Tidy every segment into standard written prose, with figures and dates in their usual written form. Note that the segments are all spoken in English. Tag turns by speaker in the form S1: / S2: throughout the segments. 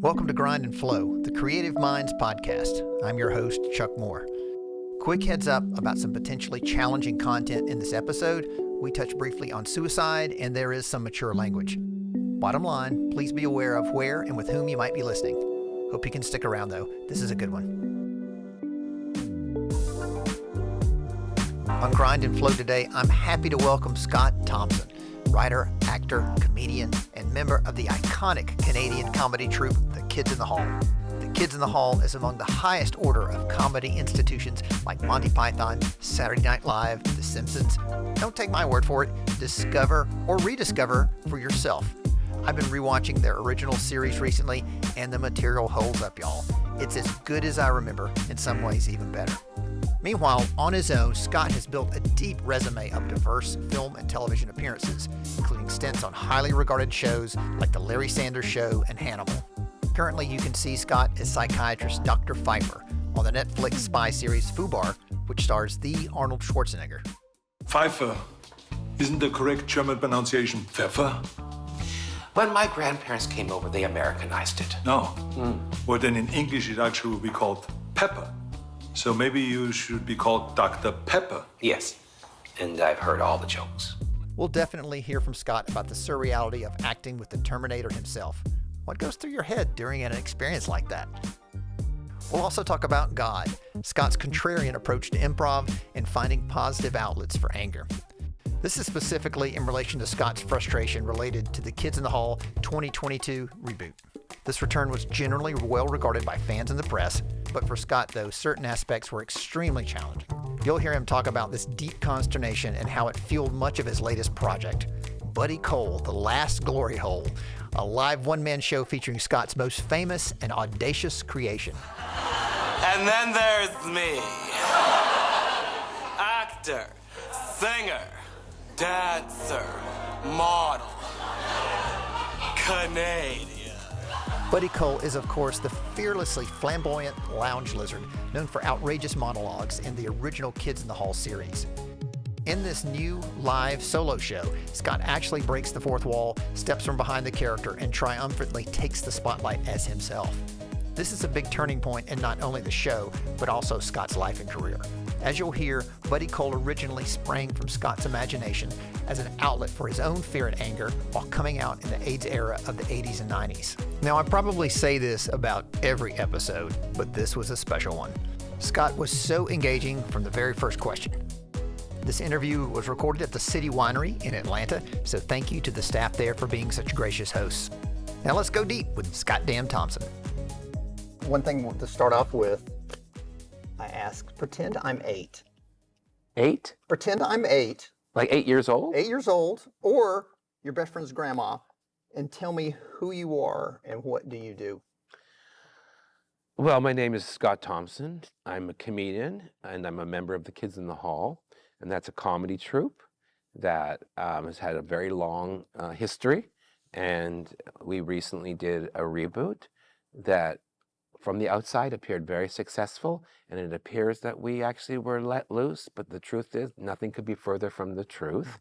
S1: Welcome to Grind and Flow, the Creative Minds podcast. I'm your host, Chuck Moore. Quick heads up about some potentially challenging content in this episode. We touch briefly on suicide, and there is some mature language. Bottom line, please be aware of where and with whom you might be listening. Hope you can stick around, though. This is a good one. On Grind and Flow today, I'm happy to welcome Scott Thompson, writer, actor, comedian, and member of the iconic Canadian comedy troupe, The Kids in the Hall. The Kids in the Hall is among the highest order of comedy institutions like Monty Python, Saturday Night Live, The Simpsons. Don't take my word for it. Discover or rediscover for yourself. I've been rewatching their original series recently, and the material holds up, y'all. It's as good as I remember, in some ways even better. Meanwhile, on his own, Scott has built a deep resume of diverse film and television appearances, including stints on highly regarded shows like The Larry Sanders Show and Hannibal. Currently, you can see Scott as psychiatrist Dr. Pfeiffer on the Netflix spy series FUBAR, which stars the Arnold Schwarzenegger.
S2: Pfeiffer. Isn't the correct German pronunciation Pfeffer?
S3: When my grandparents came over, they Americanized it.
S2: No. Well, then in English, it actually would be called Pepper. So maybe you should be called Dr. Pepper.
S3: Yes, and I've heard all the jokes.
S1: We'll definitely hear from Scott about the surreality of acting with the Terminator himself. What goes through your head during an experience like that? We'll also talk about God, Scott's contrarian approach to improv, and finding positive outlets for anger. This is specifically in relation to Scott's frustration related to the Kids in the Hall 2022 reboot. This return was generally well regarded by fans and the press, but for Scott, though, certain aspects were extremely challenging. You'll hear him talk about this deep consternation and how it fueled much of his latest project, Buddy Cole, The Last Glory Hole, a live one-man show featuring Scott's most famous and audacious creation.
S4: And then there's me. Actor, singer, dancer, model, Canadian.
S1: Buddy Cole is, of course, the fearlessly flamboyant lounge lizard known for outrageous monologues in the original Kids in the Hall series. In this new live solo show, Scott actually breaks the fourth wall, steps from behind the character, and triumphantly takes the spotlight as himself. This is a big turning point in not only the show, but also Scott's life and career. As you'll hear, Buddy Cole originally sprang from Scott's imagination as an outlet for his own fear and anger while coming out in the AIDS era of the 80s and 90s. Now, I probably say this about every episode, but this was a special one. Scott was so engaging from the very first question. This interview was recorded at the City Winery in Atlanta, so thank you to the staff there for being such gracious hosts. Now let's go deep with Scott Thompson. One thing to start off with, I ask, pretend I'm 8.
S5: 8?
S1: Pretend I'm 8.
S5: Like 8 years old?
S1: 8 years old, or your best friend's grandma, and tell me who you are and what do you do.
S5: Well, my name is Scott Thompson. I'm a comedian, and I'm a member of the Kids in the Hall, and that's a comedy troupe that has had a very long history, and we recently did a reboot that from the outside appeared very successful, and it appears that we actually were let loose, but the truth is nothing could be further from the truth.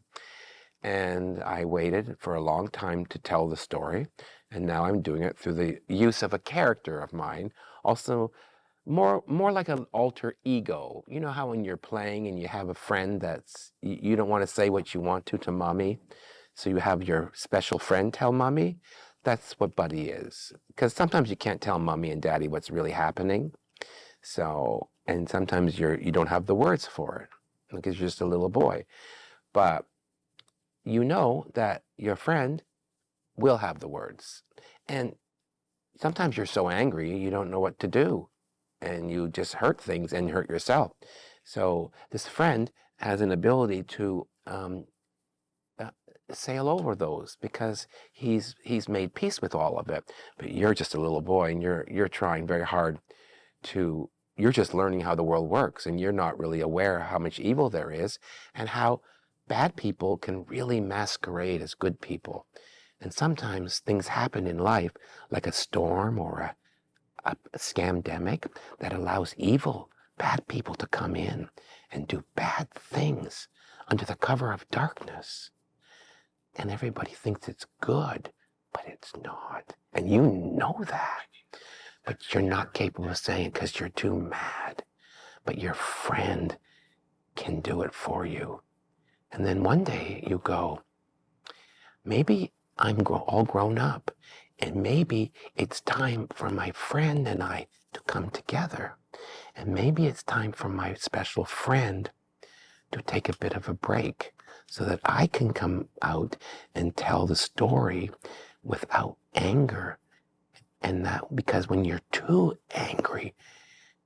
S5: And I waited for a long time to tell the story, and now I'm doing it through the use of a character of mine, also more like an alter ego. You know how when you're playing and you have a friend that's, you don't want to say what you want to mommy, so you have your special friend tell mommy? That's what Buddy is. Because sometimes you can't tell mommy and daddy what's really happening. So, and sometimes you don't have the words for it because you're just a little boy. But you know that your friend will have the words. And sometimes you're so angry you don't know what to do. And you just hurt things and hurt yourself. So this friend has an ability to sail over those because he's made peace with all of it. But you're just a little boy, and you're trying very hard you're just learning how the world works, and you're not really aware how much evil there is and how bad people can really masquerade as good people. And sometimes things happen in life, like a storm or a scamdemic, that allows evil, bad people to come in and do bad things under the cover of darkness. And everybody thinks it's good, but it's not. And you know that.
S3: but you're not capable of saying it because you're too mad. But your friend can do it for you. And then one day you go, maybe I'm all grown up, and maybe it's time for my friend and I to come together. And maybe it's time for my special friend to take a bit of a break so that I can come out and tell the story without anger. And that, because when you're too angry,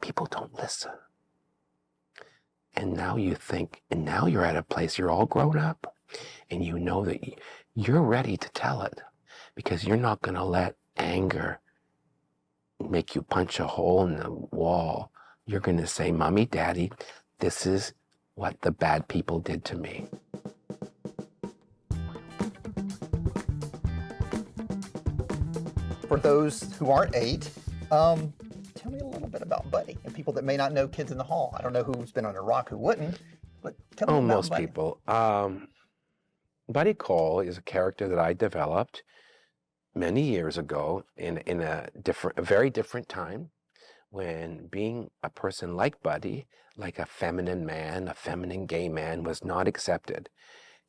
S3: people don't listen. And now you think, and now you're at a place, you're all grown up, and you know that you're ready to tell it, because you're not going to let anger make you punch a hole in the wall. You're going to say, Mommy, Daddy, this is what the bad people did to me.
S1: For those who aren't 8, tell me a little bit about Buddy and people that may not know Kids in the Hall. I don't know who's been on a rock who wouldn't, but tell me about
S3: Most
S1: Buddy.
S3: people. Buddy Cole is a character that I developed many years ago in a very different time, when being a person like Buddy, like a feminine man, a feminine gay man, was not accepted.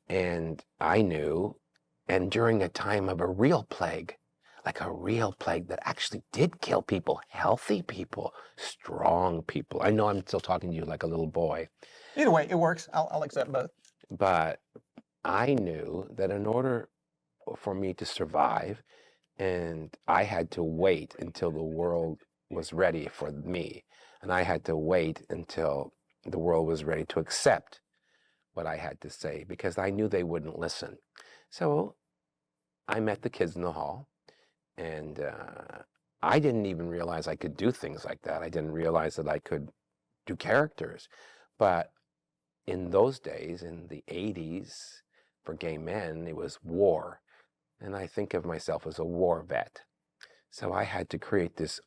S3: And I knew, and during a time of a real plague, like a real plague that actually did kill people, healthy people, strong people. I know I'm still talking to you like a little boy.
S1: Either way, it works. I'll accept both.
S3: But I knew that in order for me to survive, and I had to wait until the world was ready for me, and I had to wait until the world was ready to accept what I had to say, because I knew they wouldn't listen. So I met the Kids in the Hall, and I didn't even realize I could do things like that. I didn't realize that I could do characters. But in those days, in the 80s, for gay men, it was war. And I think of myself as a war vet. So I had to create this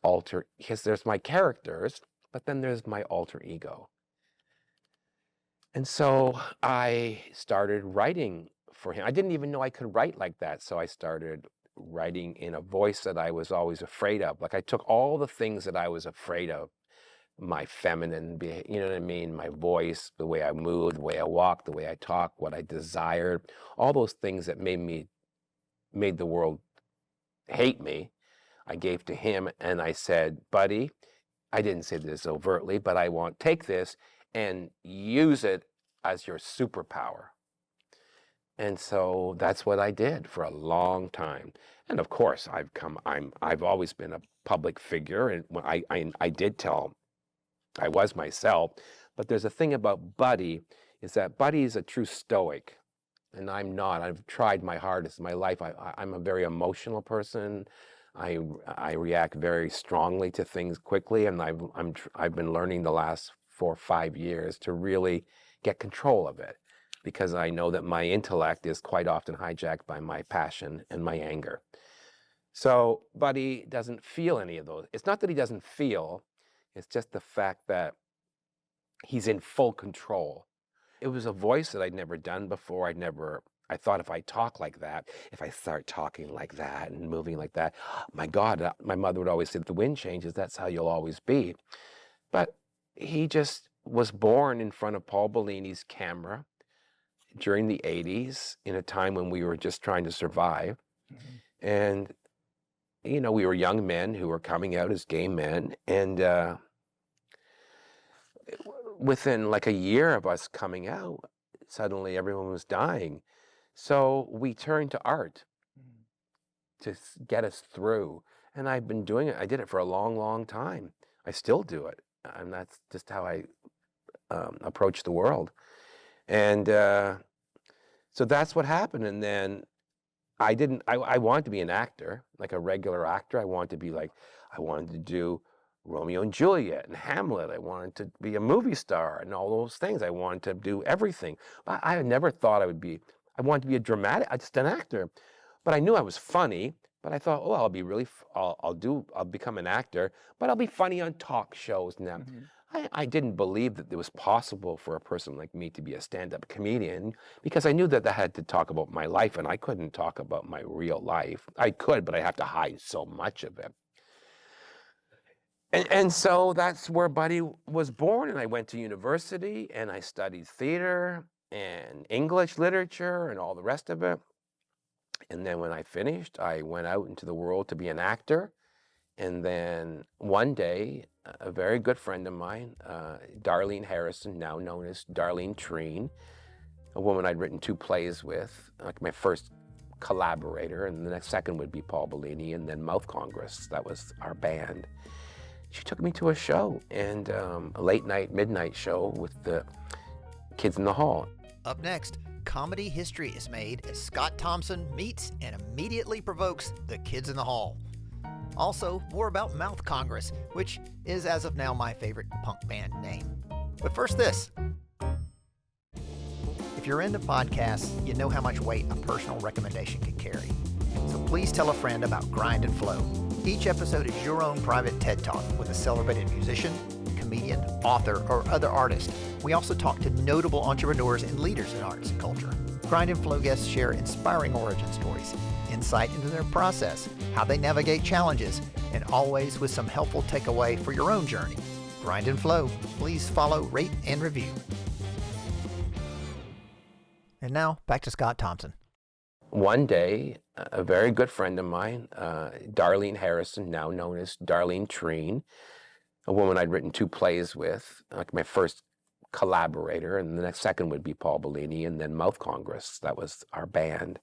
S3: because there's my characters, but then there's my alter ego. And so I started writing for him. I didn't even know I could write like that. So I started writing in a voice that I was always afraid of. Like, I took all the things that I was afraid of, my feminine, you know what I mean? My voice, the way I moved, the way I walked, the way I talked, what I desired, all those things that made the world hate me, I gave to him, and I said, Buddy, I didn't say this overtly, but I want, take this and use it as your superpower. And so that's what I did for a long time. And of course, I've always been a public figure, and I did tell, I was myself. But there's a thing about Buddy, is that Buddy is a true stoic, and I'm not. I've tried my hardest in my life. I'm a very emotional person. I react very strongly to things quickly, and I've been learning the last 4 or 5 years to really get control of it, because I know that my intellect is quite often hijacked by my passion and my anger. So Buddy doesn't feel any of those. It's not that he doesn't feel, it's just the fact that he's in full control. It was a voice that I'd never done before. I thought if I talk like that, if I start talking like that and moving like that, my God, my mother would always say, if the wind changes, that's how you'll always be. But he just was born in front of Paul Bellini's camera during the 80s, in a time when we were just trying to survive. Mm-hmm. And, you know, we were young men who were coming out as gay men. And within like a year of us coming out, suddenly everyone was dying. So we turned to art to get us through. And I've been doing it. I did it for a long, long time. I still do it. And that's just how I approach the world. And so that's what happened. And then I wanted to be an actor, like a regular actor. I wanted to do Romeo and Juliet and Hamlet. I wanted to be a movie star and all those things. I wanted to do everything. But I never thought I wanted to be just an actor. But I knew I was funny. But I thought, I'll become an actor, but I'll be funny on talk shows now. Mm-hmm. I didn't believe that it was possible for a person like me to be a stand-up comedian, because I knew that I had to talk about my life, and I couldn't talk about my real life. I could, but I have to hide so much of it.
S5: And so that's where Buddy was born, and I went to university, and I studied theater and English literature and all the rest of it. And then when I finished, I went out into the world to be an actor. And then one day, a very good friend of mine, Darlene Harrison, now known as Darlene Treen, a woman I'd written 2 plays with, like my first collaborator, and the next second would be Paul Bellini, and then Mouth Congress, that was our band. She took me to a show, and a late night, midnight show with the kids in the hall.
S1: Up next, comedy history is made as Scott Thompson meets and immediately provokes the kids in the hall. Also, more about Mouth Congress, which is as of now my favorite punk band name. But first this. If you're into podcasts, you know how much weight a personal recommendation can carry. So please tell a friend about Grind and Flow. Each episode is your own private TED Talk with a celebrated musician, comedian, author, or other artist. We also talk to notable entrepreneurs and leaders in arts and culture. Grind and Flow guests share inspiring origin stories, insight into their process, how they navigate challenges, and always with some helpful takeaway for your own journey. Grind and Flow. Please follow, rate, and review. And now, back to Scott Thompson.
S5: One day, a very good friend of mine, Darlene Harrison, now known as Darlene Treen, a woman I'd written 2 plays with, like my first collaborator, and the next second would be Paul Bellini, and then Mouth Congress, that was our band.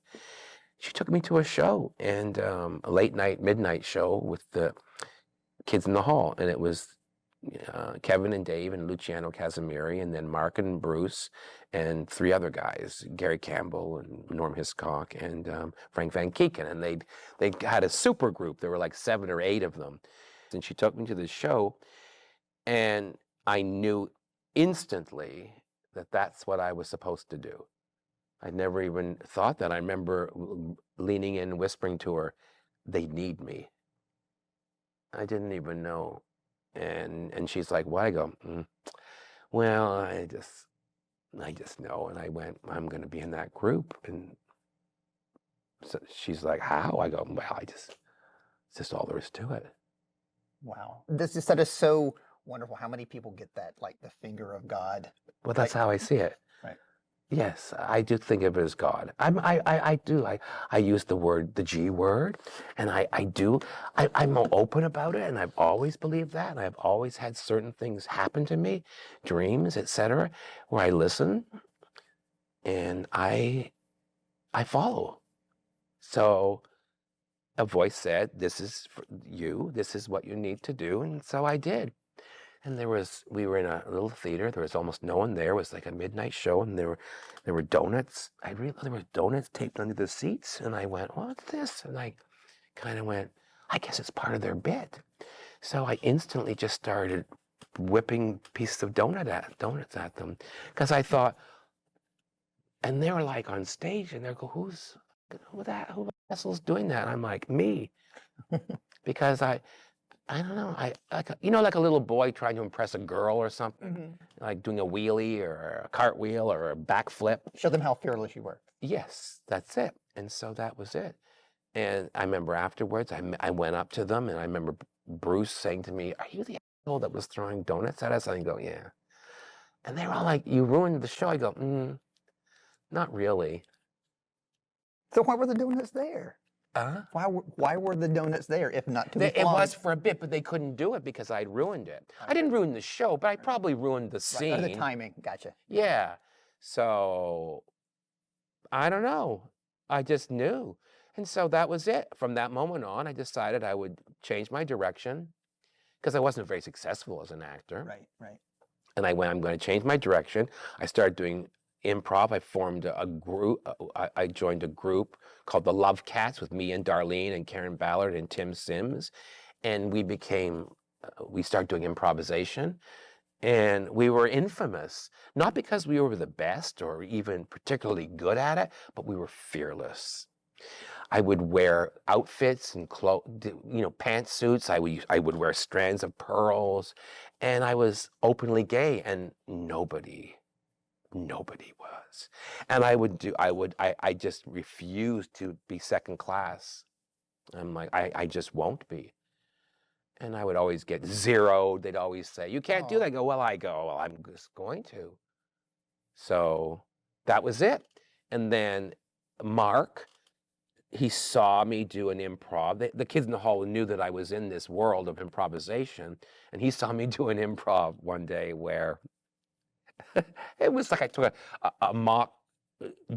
S5: She took me to a show, and a late night, midnight show with the kids in the hall, and it was Kevin and Dave and Luciano Casimiri, and then Mark and Bruce, and 3 other guys, Gary Campbell and Norm Hiscock and Frank Van Keeken, and they had a super group. There were like 7 or 8 of them. And she took me to the show, and I knew instantly that that's what I was supposed to do. I never even thought that. I remember leaning in, whispering to her, "They need me." I didn't even know. And she's like, "What?" I go, "Well, I just know." And I went, "I'm going to be in that group." And so she's like, "How?" I go, "Well, it's just all there is to it."
S1: Wow. That is so wonderful. How many people get that, like the finger of God?
S5: Well, that's how I see it.
S1: Right.
S5: Yes, I do think of it as God. I do. I use the G word, and I'm open about it, and I've always believed that, and I've always had certain things happen to me, dreams, etc., where I listen, and I follow. So a voice said, "This is for you. This is what you need to do," and so I did. And we were in a little theater. There was almost no one there. It was like a midnight show, and there were donuts. I realized there were donuts taped under the seats, and I went, "What's this?" And I kind of went, "I guess it's part of their bit." So I instantly just started whipping pieces of donuts at them, because I thought, and they were like on stage, and they go, "Who the vessel's doing that?" And I'm like, "Me," because I don't know. Like a little boy trying to impress a girl or something, like doing a wheelie or a cartwheel or a backflip.
S1: Show them how fearless you were.
S5: Yes, that's it. And so that was it. And I remember afterwards, I went up to them, and I remember Bruce saying to me, "Are you the asshole that was throwing donuts at us?" And I go, "Yeah." And they were all like, "You ruined the show." I go, "Not really."
S1: So why were the donuts there? Why were the donuts there if not to be
S5: It was for a bit, but they couldn't do it because I'd ruined it. I didn't ruin the show, but I probably ruined the scene.
S1: Right, the timing, gotcha.
S5: Yeah. So I don't know. I just knew. And so that was it. From that moment on, I decided I would change my direction, because I wasn't very successful as an actor.
S1: Right.
S5: And I went, I'm going to change my direction. I started doing improv. I formed a group. I joined a group called the Love Cats with me and Darlene and Karen Ballard and Tim Sims. And we started doing improvisation. And we were infamous, not because we were the best or even particularly good at it, but we were fearless. I would wear outfits and pantsuits. I would wear strands of pearls, and I was openly gay, and nobody was. And I just refused to be second class. I'm like, I just won't be. And I would always get zeroed. They'd always say, you can't do that. I go, well, I'm just going to. So that was it. And then Mark, he saw me do an improv. The kids in the hall knew that I was in this world of improvisation. And he saw me do an improv one day where it was like I took a mock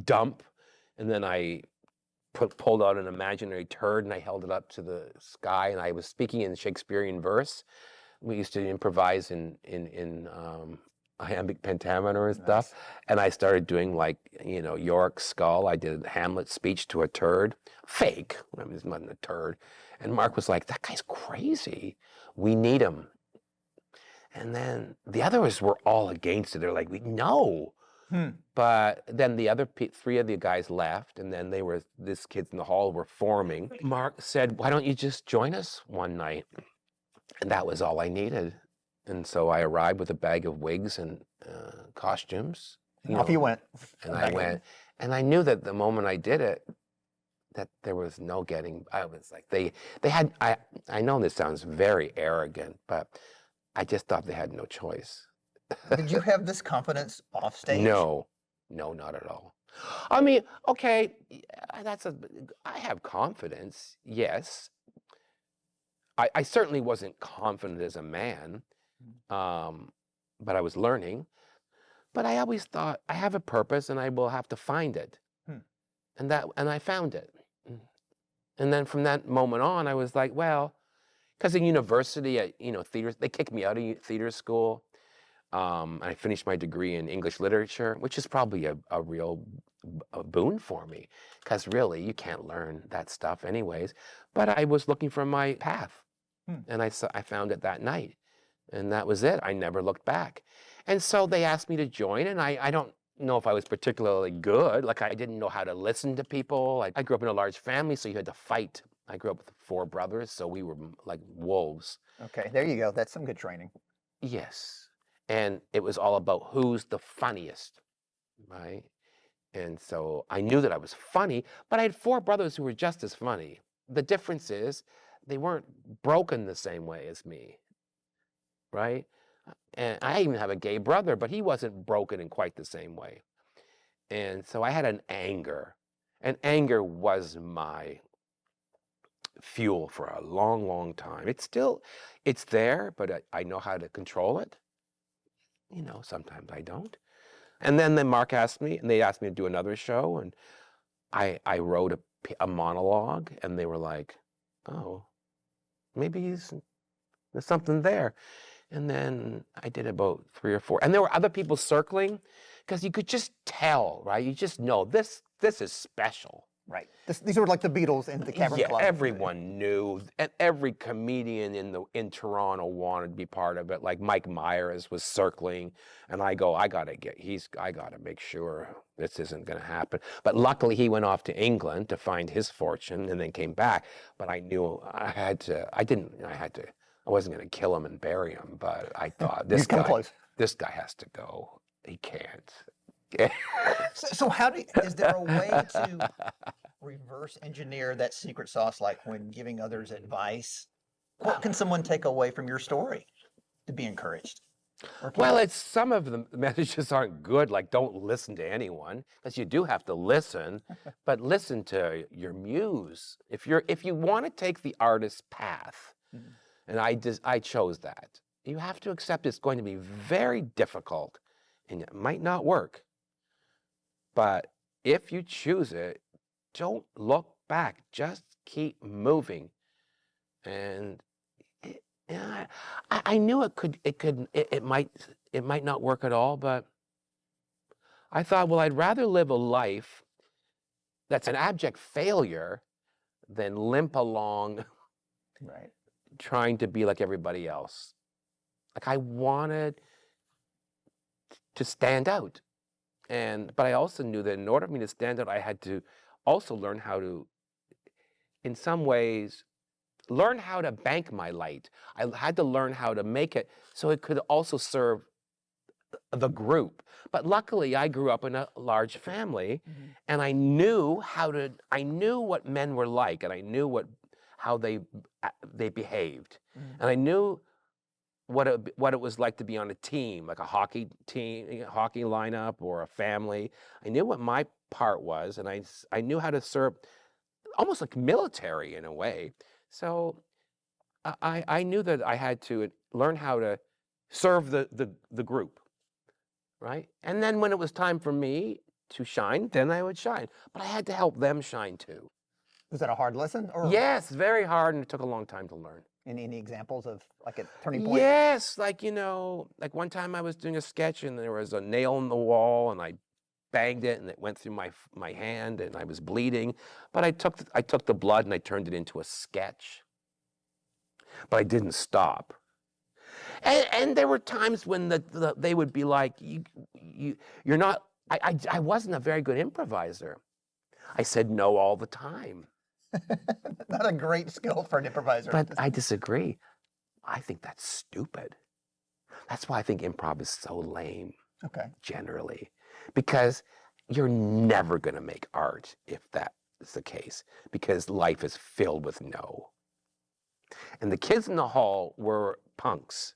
S5: dump, and then I pulled out an imaginary turd and I held it up to the sky, and I was speaking in Shakespearean verse. We used to improvise in iambic pentameter and stuff. And I started doing, like, you know, Yorick's skull. I did Hamlet's speech to a turd. Fake. I mean, it's not a turd. And Mark was like, that guy's crazy. We need him. And then the others were all against it. They're like, no. But then the other three of the guys left, and then these kids in the hall were forming. Mark said, why don't you just join us one night? And that was all I needed. And so I arrived with a bag of wigs and costumes.
S1: Off you went.
S5: And I went. And I knew that the moment I did it, that there was no getting, I was like, they had, I know this sounds very arrogant, but I just thought they had no choice.
S1: Did you have this confidence off stage?
S5: No, not at all. I mean, okay, I have confidence, yes. I certainly wasn't confident as a man, but I was learning. But I always thought, I have a purpose and I will have to find it. And I found it. And then from that moment on, I was like, well, because in university, theater, they kicked me out of theater school. I finished my degree in English literature, which is probably a real boon for me, because really you can't learn that stuff anyways. But I was looking for my path, and I found it that night, and that was it. I never looked back. And so they asked me to join, and I don't know if I was particularly good. Like, I didn't know how to listen to people. I grew up in a large family, so you had to fight. I grew up with 4 brothers, so we were like wolves.
S1: Okay, there you go. That's some good training.
S5: Yes. And it was all about who's the funniest, right? And so I knew that I was funny, but I had 4 brothers who were just as funny. The difference is they weren't broken the same way as me, right? And I even have a gay brother, but he wasn't broken in quite the same way. And so I had an anger, and anger was my fuel for a long, long time. It's there, but I know how to control it. Sometimes I don't. And then Mark asked me, and they asked me to do another show, and I wrote a monologue, and they were like, oh, maybe there's something there. And then I did about 3 or 4, and there were other people circling, because you could just tell, right? You just know this is special.
S1: Right. These were like the Beatles and the Cavern Club.
S5: Everyone knew, and every comedian in Toronto wanted to be part of it. Like Mike Myers was circling, and I gotta make sure this isn't gonna happen. But luckily, he went off to England to find his fortune, and then came back. But I knew I wasn't gonna kill him and bury him. But I thought this guy has to go. He can't.
S1: So is there a way to reverse engineer that secret sauce, like when giving others advice? What can someone take away from your story to be encouraged?
S5: Well, some of the messages aren't good, like don't listen to anyone, because you do have to listen, but listen to your muse. If you want to take the artist's path, and I chose that, you have to accept it's going to be very difficult, and it might not work. But if you choose it, don't look back. Just keep moving. And I knew it might not work at all. But I thought, well, I'd rather live a life that's an abject failure than limp along,
S1: right,
S5: trying to be like everybody else. Like, I wanted to stand out. But I also knew that in order for me to stand out, I had to also learn how to, in some ways, learn how to bank my light. I had to learn how to make it so it could also serve the group. But luckily, I grew up in a large family, and I knew what men were like, and I knew how they behaved, and I knew what it was like to be on a team, like a hockey team, hockey lineup, or a family. I knew what my part was, and I knew how to serve, almost like military in a way. So I knew that I had to learn how to serve the group, right? And then when it was time for me to shine, then I would shine. But I had to help them shine too.
S1: Was that a hard lesson? Or
S5: Yes, very hard, and it took a long time to learn.
S1: any examples of like a turning point?
S5: Yes, like, like one time I was doing a sketch and there was a nail in the wall and I banged it and it went through my hand and I was bleeding. But I took the blood and I turned it into a sketch. But I didn't stop. And there were times when they would be like, you're not, I wasn't a very good improviser. I said no all the time.
S1: Not a great skill for an improviser.
S5: But I disagree. I think that's stupid. That's why I think improv is so lame, generally. Because you're never going to make art if that is the case. Because life is filled with no. And the kids in the hall were punks.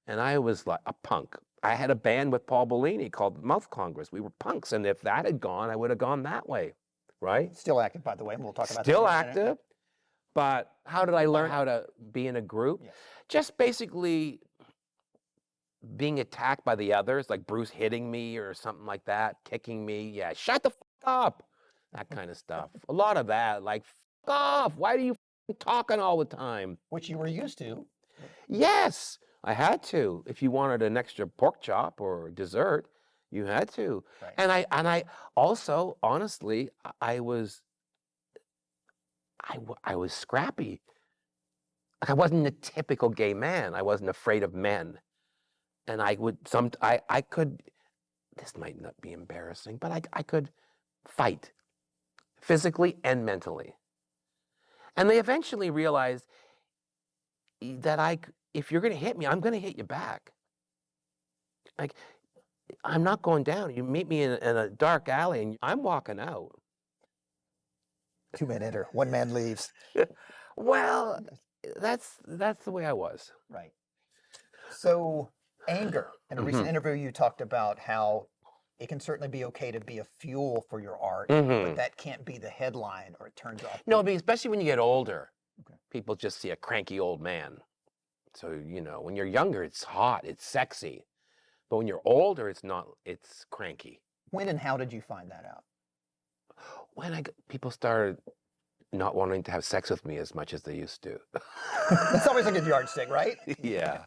S5: And I was like a punk. I had a band with Paul Bellini called Mouth Congress. We were punks. And if that had gone, I would have gone that way. Right?
S1: Still active, by the way, and we'll talk about that.
S5: Still active, but how did I learn how to be in a group? Yes. Just basically being attacked by the others, like Bruce hitting me or something like that, kicking me. Yeah, shut the f up. That kind of stuff. A lot of that, like, f off. Why are you talking all the time?
S1: Which you were used to.
S5: Yes, I had to. If you wanted an extra pork chop or dessert, you had to. Right. And I also, honestly, I was scrappy. Like I wasn't a typical gay man. I wasn't afraid of men. And I could, this might not be embarrassing, but I could fight physically and mentally. And they eventually realized that if you're going to hit me, I'm going to hit you back. Like, I'm not going down. You meet me in a dark alley and I'm walking out.
S1: 2 men enter, 1 man leaves.
S5: Well, that's the way I was.
S1: Right. So anger. In a recent interview, you talked about how it can certainly be okay to be a fuel for your art, but that can't be the headline or it turns off.
S5: No, especially when you get older, people just see a cranky old man. So, when you're younger, it's hot, it's sexy. But when you're older, it's cranky.
S1: When and how did you find that out?
S5: When people started not wanting to have sex with me as much as they used to.
S1: That's always a good yardstick, right?
S5: Yeah.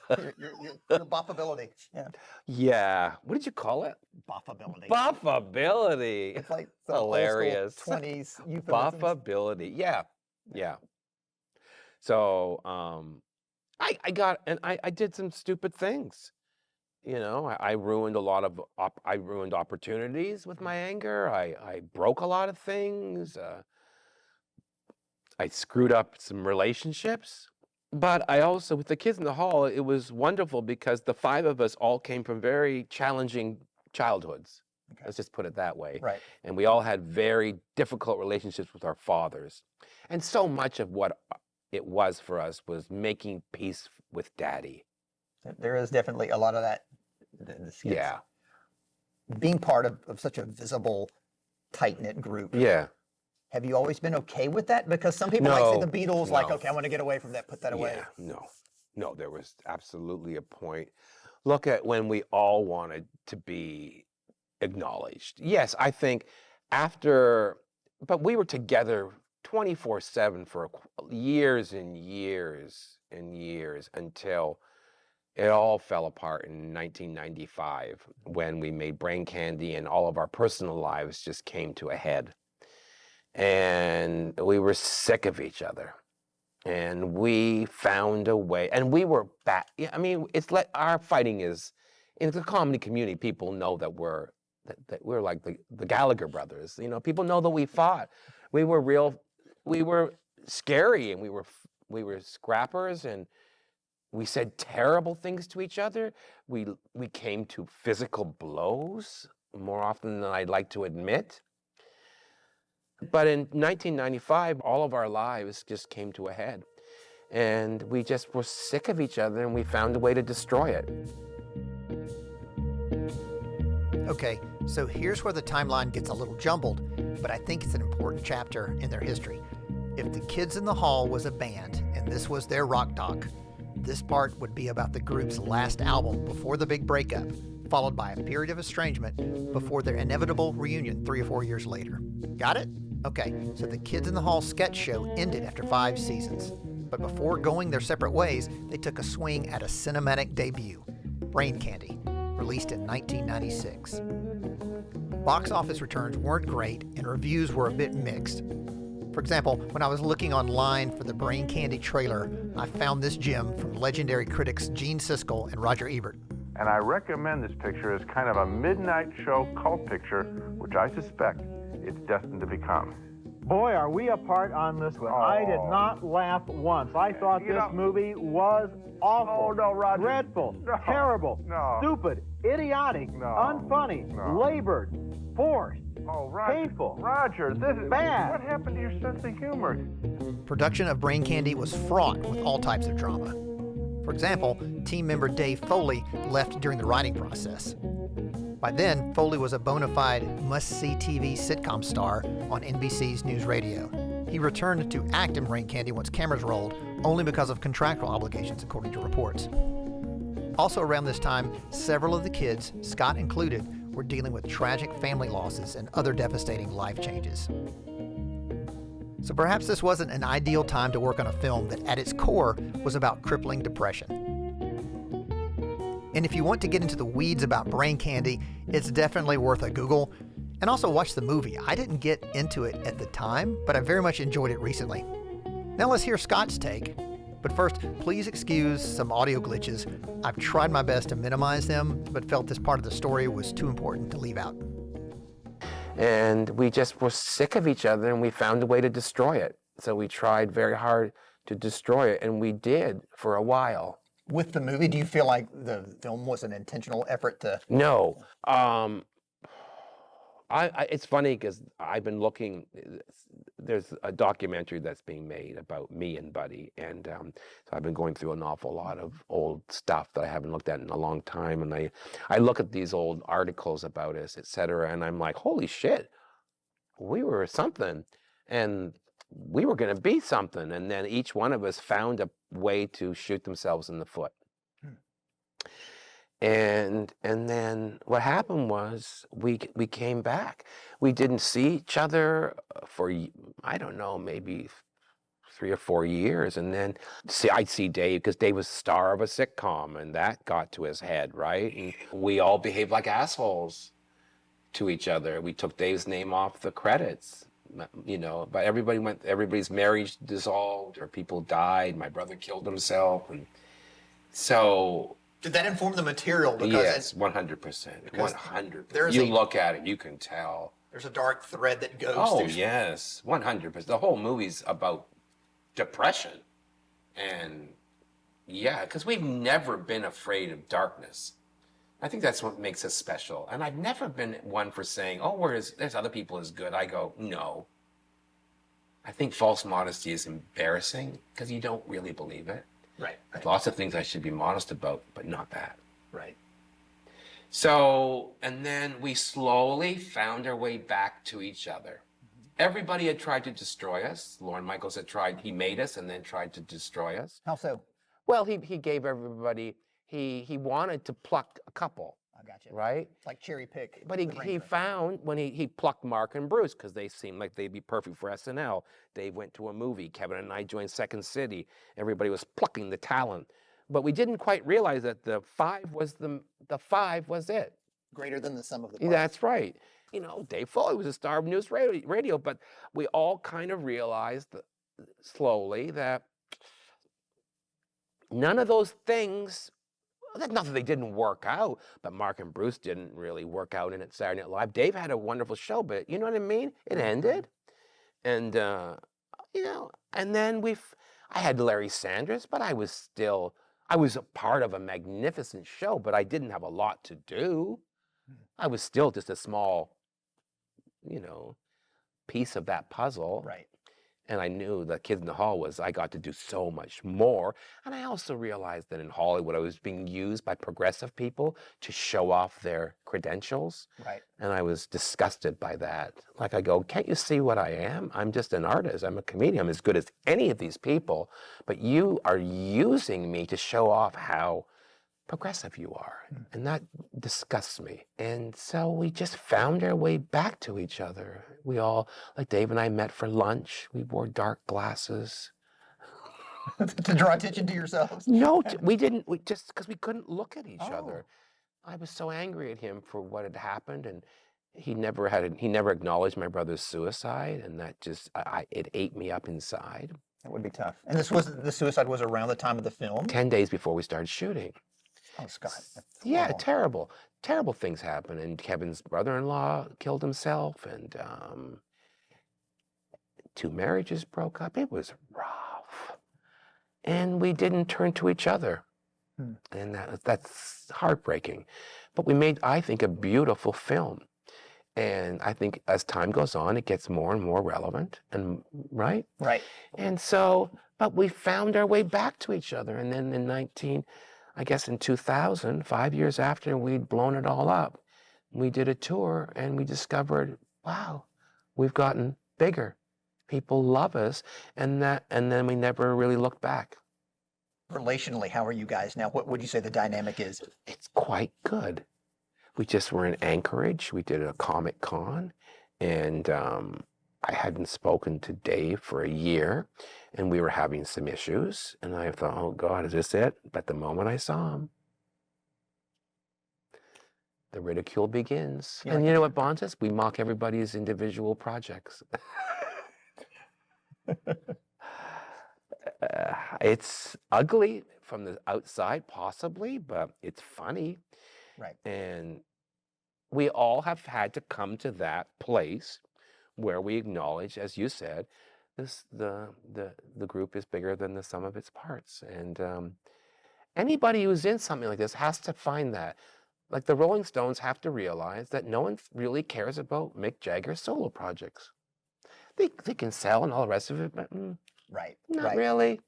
S1: Your boffability. Yeah.
S5: Yeah. What did you call it?
S1: Boffability.
S5: Boffability.
S1: It's like
S5: hilarious.
S1: 20s euphemisms.
S5: Boffability. Yeah. Yeah. So I did some stupid things. I ruined I ruined opportunities with my anger. I broke a lot of things. I screwed up some relationships. But I also, with the kids in the hall, it was wonderful because the 5 of us all came from very challenging childhoods. Let's just put it that way.
S1: Right.
S5: And we all had very difficult relationships with our fathers. And so much of what it was for us was making peace with Daddy.
S1: There is definitely a lot of that.
S5: Yeah.
S1: Being part of such a visible, tight-knit group.
S5: Yeah.
S1: Have you always been okay with that? Because some people like say the Beatles, like, okay, I want to get away from that, put that away.
S5: No, there was absolutely a point. Look at when we all wanted to be acknowledged. Yes, I think but we were together 24/7 for years and years and years until it all fell apart in 1995 when we made Brain Candy and all of our personal lives just came to a head. And we were sick of each other. And we found a way, and we were back. I mean, it's like our fighting is, in the comedy community, people know that we're like the Gallagher brothers. People know that we fought. We were scary, and we were scrappers, and we said terrible things to each other. We came to physical blows more often than I'd like to admit. But in 1995, all of our lives just came to a head. And we just were sick of each other, and we found a way to destroy it.
S1: Okay, so here's where the timeline gets a little jumbled, but I think it's an important chapter in their history. If the Kids in the Hall was a band, and this was their rock talk, this part would be about the group's last album before the big breakup, followed by a period of estrangement before their inevitable reunion 3 or 4 years later. Got it? Okay, so the Kids in the Hall sketch show ended after 5 seasons. But before going their separate ways, they took a swing at a cinematic debut, Brain Candy, released in 1996. Box office returns weren't great, and reviews were a bit mixed. For example, when I was looking online for the Brain Candy trailer, I found this gem from legendary critics Gene Siskel and Roger Ebert.
S6: And I recommend this picture as kind of a midnight show cult picture, which I suspect it's destined to become.
S7: Boy, are we apart on this one. I did not laugh once. I thought this movie was awful.
S6: Oh, no, Roger.
S7: Dreadful.
S6: No.
S7: Terrible.
S6: No.
S7: Stupid. Idiotic.
S6: No.
S7: Unfunny.
S6: No.
S7: Labored. Forced.
S6: Oh, Roger.
S7: Painful.
S6: Roger, this is
S7: bad.
S6: What happened to your sense of humor?
S1: Production of Brain Candy was fraught with all types of drama. For example, team member Dave Foley left during the writing process. By then, Foley was a bona fide must-see TV sitcom star on NBC's News Radio. He returned to act in Brain Candy once cameras rolled, only because of contractual obligations, according to reports. Also around this time, several of the kids, Scott included, were dealing with tragic family losses and other devastating life changes. So perhaps this wasn't an ideal time to work on a film that at its core was about crippling depression. And if you want to get into the weeds about Brain Candy, it's definitely worth a Google. And also watch the movie. I didn't get into it at the time, but I very much enjoyed it recently. Now let's hear Scott's take. But first, please excuse some audio glitches. I've tried my best to minimize them, but felt this part of the story was too important to leave out.
S5: And we just were sick of each other, and we found a way to destroy it. So we tried very hard to destroy it, and we did for a while.
S1: With the movie, do you feel like the film was an intentional effort to...
S5: No. It's funny because I've been looking, there's a documentary that's being made about me and Buddy, and so I've been going through an awful lot of old stuff that I haven't looked at in a long time, and I look at these old articles about us, et cetera, and I'm like, holy shit, we were something, and we were going to be something, and then each one of us found a way to shoot themselves in the foot. And then what happened was we came back. We didn't see each other for, I don't know, maybe 3 or 4 years. And then I'd see Dave, because Dave was the star of a sitcom, and that got to his head, right? And we all behaved like assholes to each other. We took Dave's name off the credits, you know, but everybody's marriage dissolved, or people died. My brother killed himself. And so...
S1: Did that inform the material? Because
S5: yes, 100%. 100%. You look at it, you can tell.
S1: There's a dark thread that goes
S5: through. Oh,
S1: through.
S5: yes, 100%. The whole movie's about depression. And yeah, because we've never been afraid of darkness. I think that's what makes us special. And I've never been one for saying, oh, there's other people as good. I go, no. I think false modesty is embarrassing because you don't really believe it.
S1: Right.
S5: There's lots of things I should be modest about, but not that.
S1: Right.
S5: So, and then we slowly found our way back to each other. Everybody had tried to destroy us. Lorne Michaels had tried, he made us and then tried to destroy us.
S1: How so?
S5: Well, he gave everybody, he wanted to pluck a couple.
S1: I got you.
S5: Right?
S1: Like cherry pick.
S5: But he found, when he plucked Mark and Bruce, because they seemed like they'd be perfect for SNL. Dave went to a movie. Kevin and I joined Second City. Everybody was plucking the talent. But we didn't quite realize that the five was it.
S1: Greater than the sum of the parts.
S5: That's right. You know, Dave Foley was a star of news radio, but we all kind of realized slowly that none of those things, not that they didn't work out, but Mark and Bruce didn't really work out in it Saturday Night Live. Dave had a wonderful show, but you know what I mean? It ended. And, you know, and then I had Larry Sanders, but I was a part of a magnificent show, but I didn't have a lot to do. I was still just a small, you know, piece of that puzzle.
S1: Right.
S5: And I knew the Kids in the Hall I got to do so much more. And I also realized that in Hollywood, I was being used by progressive people to show off their credentials.
S1: Right.
S5: And I was disgusted by that. Like I go, can't you see what I am? I'm just an artist. I'm a comedian. I'm as good as any of these people. But you are using me to show off how progressive you are. And that disgusts me. And so we just found our way back to each other. We all, like Dave and I met for lunch. We wore dark glasses.
S1: To draw attention to yourselves?
S5: No, we didn't. We just because we couldn't look at each other.
S1: Oh.
S5: I was so angry at him for what had happened, and he never acknowledged my brother's suicide, and that just it ate me up inside.
S1: That would be tough. And the suicide was around the time of the film?
S5: 10 days before we started shooting.
S1: Oh, Scott.
S5: Yeah,
S1: Oh.
S5: terrible things happened. And Kevin's brother-in-law killed himself, and 2 marriages broke up. It was rough. And we didn't turn to each other. And that's heartbreaking. But we made, I think, a beautiful film. And I think as time goes on, it gets more and more relevant, and right?
S1: Right.
S5: And so, but we found our way back to each other. And then in 2000, 5 years after we'd blown it all up, we did a tour and we discovered, wow, we've gotten bigger. People love us, and then we never really looked back.
S1: Relationally, how are you guys now? What would you say the dynamic is?
S5: It's quite good. We just were in Anchorage. We did a Comic Con, and I hadn't spoken to Dave for a year, and we were having some issues, and I thought, oh God, is this it? But the moment I saw him, the ridicule begins.
S1: Yeah.
S5: And you know what bonds us? We mock everybody's individual projects. It's ugly from the outside, possibly, but it's funny.
S1: Right.
S5: And we all have had to come to that place where we acknowledge, as you said, the group is bigger than the sum of its parts. And anybody who's in something like this has to find that. Like the Rolling Stones have to realize that no one really cares about Mick Jagger's solo projects. They can sell and all the rest of it, but
S1: Right.
S5: not
S1: right.
S5: really.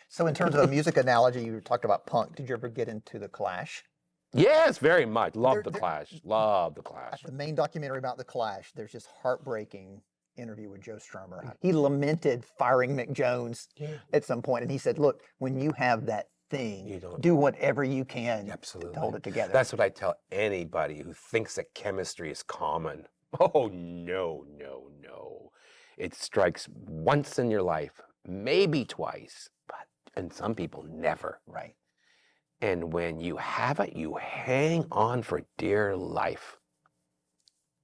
S1: So in terms of a music analogy, you talked about punk. Did you ever get into The Clash?
S5: Yes, very much. Love
S1: There-
S5: the Clash. Love the Clash.
S1: The main documentary about The Clash, there's this heartbreaking interview with Joe Strummer. He lamented firing Mick Jones at some point, and he said, look, when you have that thing,
S5: You don't-
S1: do whatever you can
S5: Absolutely.
S1: to hold it together.
S5: That's what I tell anybody who thinks that chemistry is common. Oh, no, no, no. It strikes once in your life, maybe twice, and some people never.
S1: Right.
S5: And when you have it, you hang on for dear life.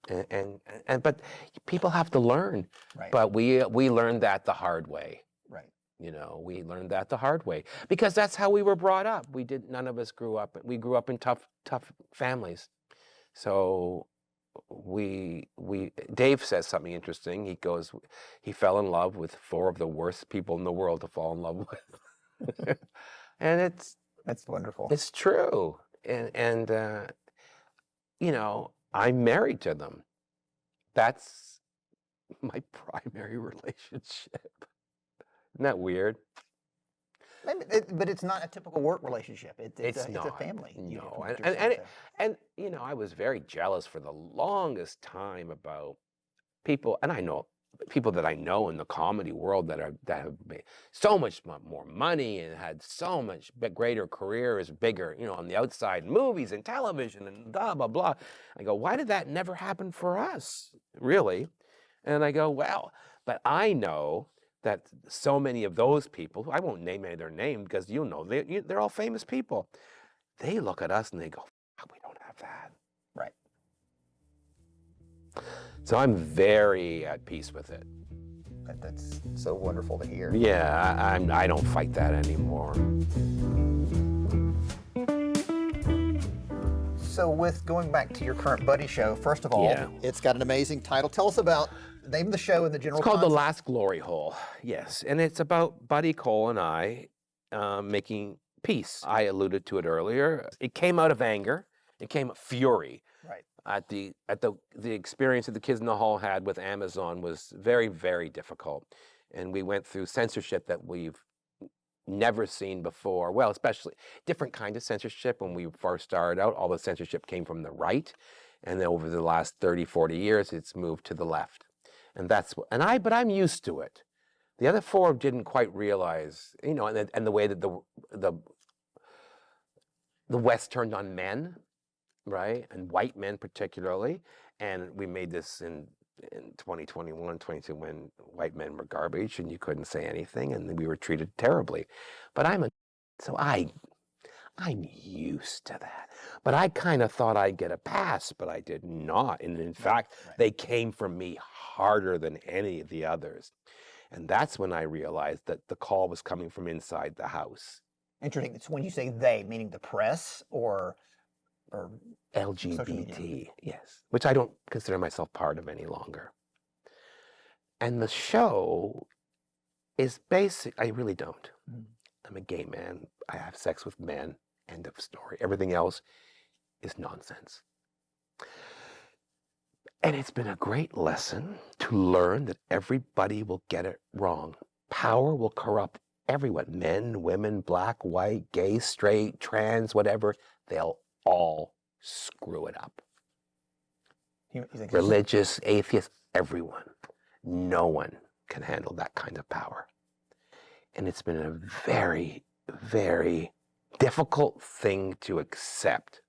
S5: But people have to learn.
S1: Right.
S5: But we learned that the hard way.
S1: Right.
S5: You know, we learned that the hard way because that's how we were brought up. None of us grew up. We grew up in tough families. So Dave says something interesting. He goes, he fell in love with 4 of the worst people in the world to fall in love with. And
S1: That's wonderful.
S5: it's true. And you know, I'm married to them. That's my primary relationship. Isn't that weird?
S1: But it's not a typical work relationship. It's
S5: not.
S1: a family.
S5: No,
S1: unit.
S5: and you know, I was very jealous for the longest time about people, and I know people that I know in the comedy world that have made so much more money and had so much greater careers, bigger, you know, on the outside, movies and television and blah blah blah. I go, why did that never happen for us, really? And I go, well, but I know that so many of those people, I won't name any of their name because you know they're all famous people. They look at us and they go, we don't have that.
S1: Right.
S5: So I'm very at peace with it.
S1: That's so wonderful to hear.
S5: Yeah, I don't fight that anymore.
S1: So with going back to your current buddy show, first of all,
S5: Yeah.
S1: it's got an amazing title. Tell us about the name of the show and the general
S5: It's called The
S1: concept.
S5: Last Glory Hole, yes. And it's about Buddy Cole and I making peace. I alluded to it earlier. It came out of anger. It came fury.
S1: Right.
S5: The experience that the Kids in the Hall had with Amazon was very, very difficult. And we went through censorship that we've never seen before. Well, especially different kind of censorship. When we first started out, all the censorship came from the right. And then over the last 30, 40 years, it's moved to the left. And that's what, but I'm used to it. The other four didn't quite realize, you know, and the way that the West turned on men, right? And white men particularly. And we made this in 2021, 22, when white men were garbage and you couldn't say anything and we were treated terribly. But I'm used to that. But I kind of thought I'd get a pass, but I did not. And in fact, they came for me harder than any of the others. And that's when I realized that the call was coming from inside the house.
S1: Interesting. It's when you say they, meaning the press or
S5: LGBT, yes, which I don't consider myself part of any longer. And the show is basic. I really don't. I'm a gay man. I have sex with men. End of story. Everything else is nonsense. And it's been a great lesson to learn that everybody will get it wrong. Power will corrupt everyone. Men, women, black, white, gay, straight, trans, whatever. They'll all screw it up. Religious, atheist, everyone. No one can handle that kind of power. And it's been a very, very difficult thing to accept.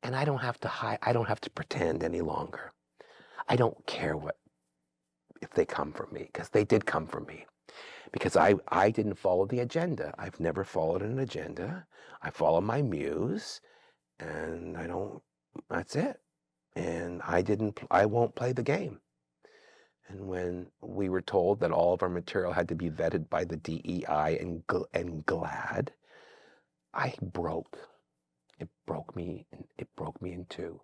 S5: And I don't have to hide, I don't have to pretend any longer. I don't care if they come for me, because they did come for me. Because I didn't follow the agenda. I've never followed an agenda. I follow my muse, and that's it. And I won't play the game. And when we were told that all of our material had to be vetted by the DEI and GLAAD, I broke. It broke me in two.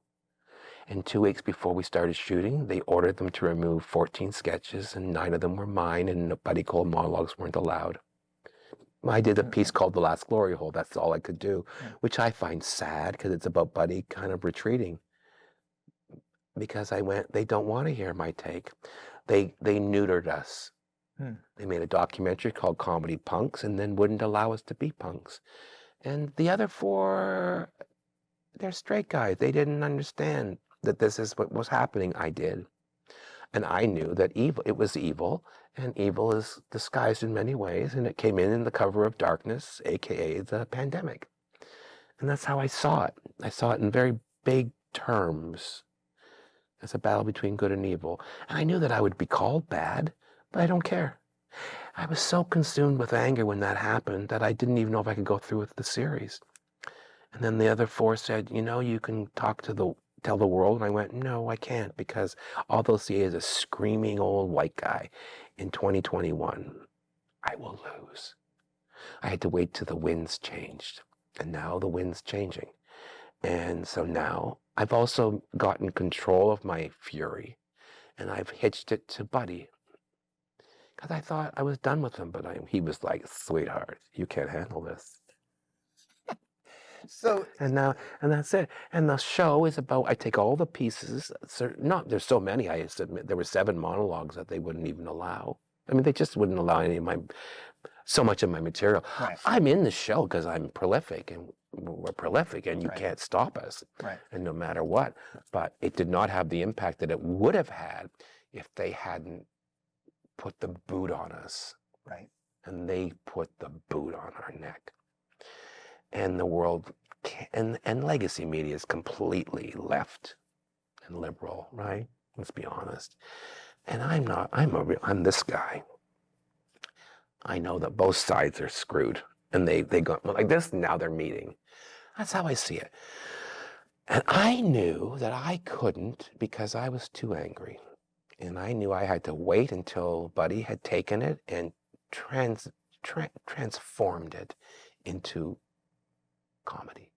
S5: And 2 weeks before we started shooting, they ordered them to remove 14 sketches, and 9 of them were mine, and the Buddy Cole monologues weren't allowed. I did a piece called The Last Glory Hole. That's all I could do, which I find sad because it's about Buddy kind of retreating. Because they don't want to hear my take. They neutered us. They made a documentary called Comedy Punks and then wouldn't allow us to be punks. And the other 4, they're straight guys. They didn't understand that this is what was happening. I did. And I knew that it was evil, and evil is disguised in many ways, and it came in the cover of darkness, aka the pandemic. And that's how I saw it. I saw it in very big terms as a battle between good and evil. And I knew that I would be called bad, but I don't care. I was so consumed with anger when that happened that I didn't even know if I could go through with the series. And then the other 4 said, you know, you can tell the world. And I went, no, I can't, because all they'll see is a screaming old white guy. In 2021, I will lose. I had to wait till the winds changed. And now the wind's changing. And so now I've also gotten control of my fury, and I've hitched it to Buddy. Because I thought I was done with him, but he was like, sweetheart, you can't handle this.
S1: So
S5: and that's it. And the show is about, I take all the pieces, there's so many, I submit, there were 7 monologues that they wouldn't even allow. I mean, they just wouldn't allow so much of my material. Right. I'm in the show because I'm prolific, and we're prolific, and you can't stop us. Right. And no matter what. But it did not have the impact that it would have had if they hadn't put the boot on us. Right. And they put the boot on our neck. And the world and legacy media is completely left and liberal, right? Let's be honest. And I'm this guy. I know that both sides are screwed, and they go like this, and now they're meeting. That's how I see it. And I knew that I couldn't because I was too angry. And I knew I had to wait until Buddy had taken it and transformed it into comedy.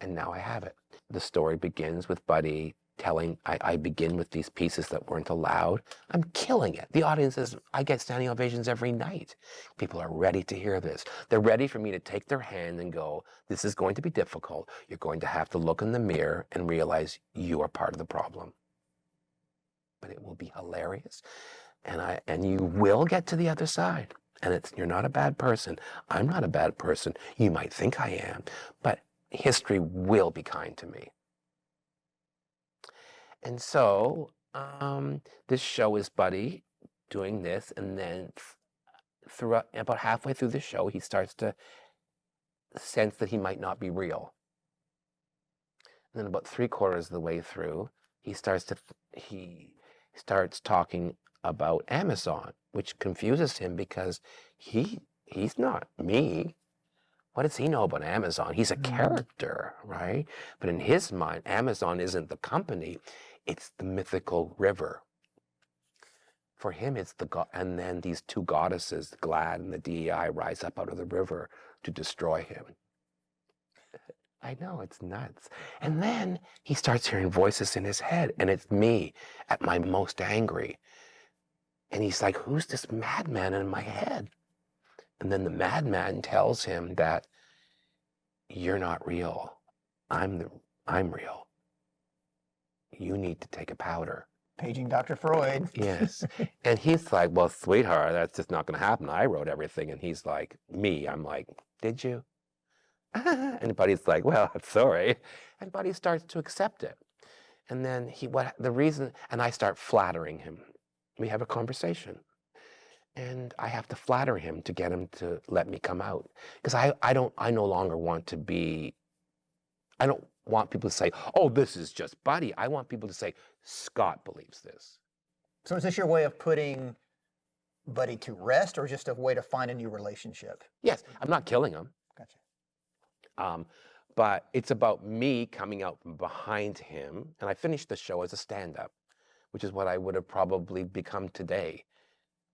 S5: And now I have it. The story begins with Buddy I begin with these pieces that weren't allowed. I'm killing it. The audience is, I get standing ovations every night. People are ready to hear this. They're ready for me to take their hand and go, this is going to be difficult. You're going to have to look in the mirror and realize you are part of the problem. But it will be hilarious. And you will get to the other side. And you're not a bad person. I'm not a bad person. You might think I am, but history will be kind to me. And so this show is Buddy doing this, and then about halfway through the show, he starts to sense that he might not be real. And then about 3/4 of the way through, he starts talking about Amazon, which confuses him because he's not me. What does he know about Amazon? He's a character, right? But in his mind, Amazon isn't the company. It's the mythical river. For him, it's and then these two goddesses, the GLAAD and the DEI, rise up out of the river to destroy him. I know, it's nuts. And then he starts hearing voices in his head, and it's me at my most angry. And he's like, who's this madman in my head? And then the madman tells him that you're not real. I'm real. You need to take a powder.
S1: Paging Dr. Freud.
S5: Yes. And he's like, well, sweetheart, that's just not going to happen. I wrote everything. And he's like, me. I'm like, did you? And Buddy's like, well, sorry. And Buddy starts to accept it. And then and I start flattering him. We have a conversation. And I have to flatter him to get him to let me come out. Because I no longer want to be, I don't want people to say, oh, this is just Buddy. I want people to say, Scott believes this.
S1: So is this your way of putting Buddy to rest, or just a way to find a new relationship?
S5: Yes, I'm not killing him.
S1: Gotcha.
S5: But it's about me coming out from behind him. And I finished the show as a stand-up, which is what I would have probably become today,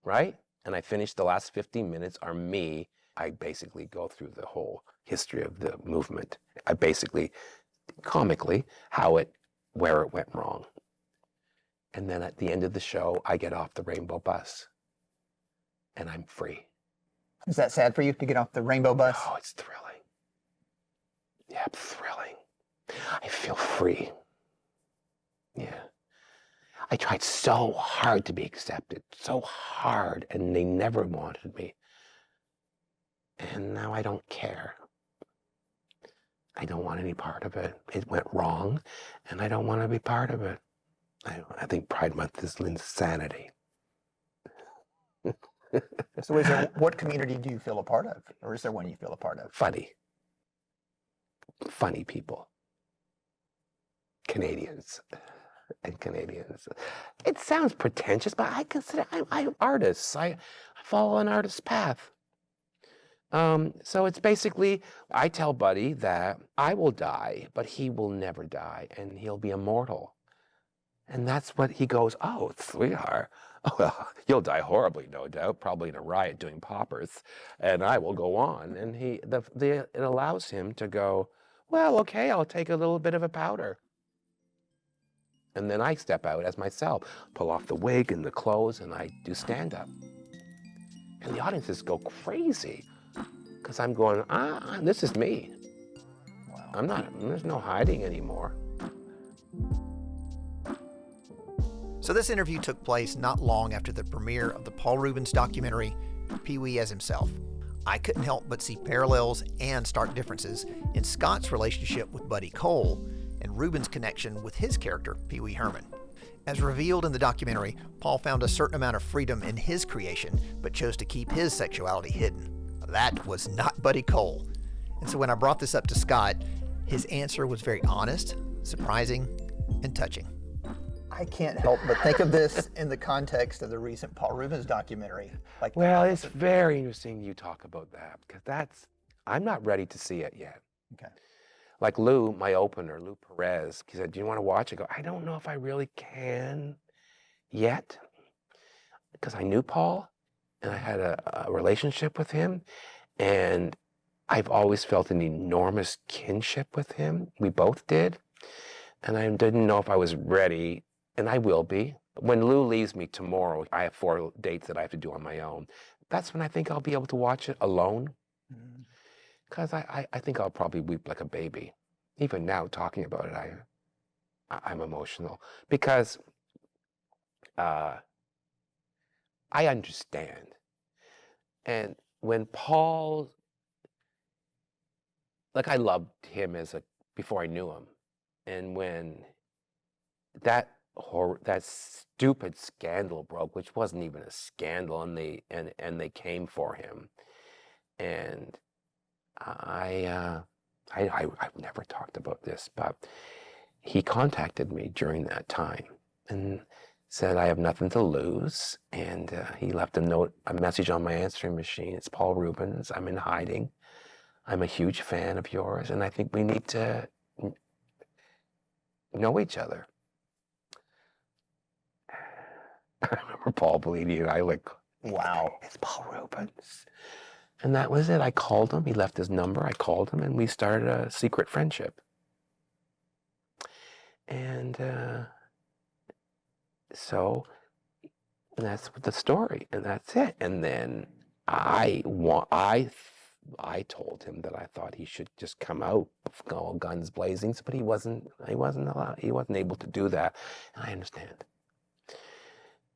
S5: right? And I finished the last 15 minutes are me. I basically go through the whole history of the movement. I basically, comically, where it went wrong. And then at the end of the show, I get off the rainbow bus and I'm free.
S1: Is that sad for you to get off the rainbow bus?
S5: Oh, it's thrilling. Yeah, thrilling. I feel free. Yeah. I tried so hard to be accepted, so hard, and they never wanted me. And now I don't care. I don't want any part of it. It went wrong, and I don't want to be part of it. I think Pride Month is insanity.
S1: So what community do you feel a part of? Or is there one you feel a part of?
S5: Funny. Funny people. Canadians. And Canadians. It sounds pretentious, but I consider I'm artists. I follow an artist's path. So it's basically, I tell Buddy that I will die, but he will never die, and he'll be immortal. And that's what he goes, oh, sweetheart. Oh, well, you'll die horribly, no doubt, probably in a riot doing poppers, and I will go on. And it allows him to go, well, okay, I'll take a little bit of a powder. And then I step out as myself, pull off the wig and the clothes, and I do stand-up. And the audiences go crazy, because I'm going, this is me. Wow. There's no hiding anymore.
S1: So this interview took place not long after the premiere of the Paul Reubens documentary, Pee-wee as Himself. I couldn't help but see parallels and stark differences in Scott's relationship with Buddy Cole and Reubens' connection with his character, Wee Herman. As revealed in the documentary, Paul found a certain amount of freedom in his creation, but chose to keep his sexuality hidden. That was not Buddy Cole. And so when I brought this up to Scott, his answer was very honest, surprising, and touching. I can't help but think of this in the context of the recent Paul Reubens documentary.
S5: Well, it's very interesting you talk about that, because I'm not ready to see it yet.
S1: Okay.
S5: Like Lou, my opener, Lou Perez, he said, do you want to watch it? I go, I don't know if I really can yet, because I knew Paul, and I had a relationship with him, and I've always felt an enormous kinship with him. We both did. And I didn't know if I was ready, and I will be. When Lou leaves me tomorrow, I have 4 dates that I have to do on my own. That's when I think I'll be able to watch it alone. Because I think I'll probably weep like a baby. Even now, talking about it, I'm emotional. Because I understand. And when Paul, like I loved him before I knew him. And when that stupid scandal broke, which wasn't even a scandal, and they came for him, and I've never talked about this, but he contacted me during that time and said, I have nothing to lose. And he left a message on my answering machine. It's Paul Rubens. I'm in hiding. I'm a huge fan of yours, and I think we need to know each other. I remember Paul bleeding, and I
S1: Wow.
S5: It's Paul Rubens. And that was it. I called him. He left his number. I called him, and we started a secret friendship. And so that's the story, and that's it. And then I told him that I thought he should just come out, go guns blazing, but he wasn't allowed. He wasn't able to do that, and I understand.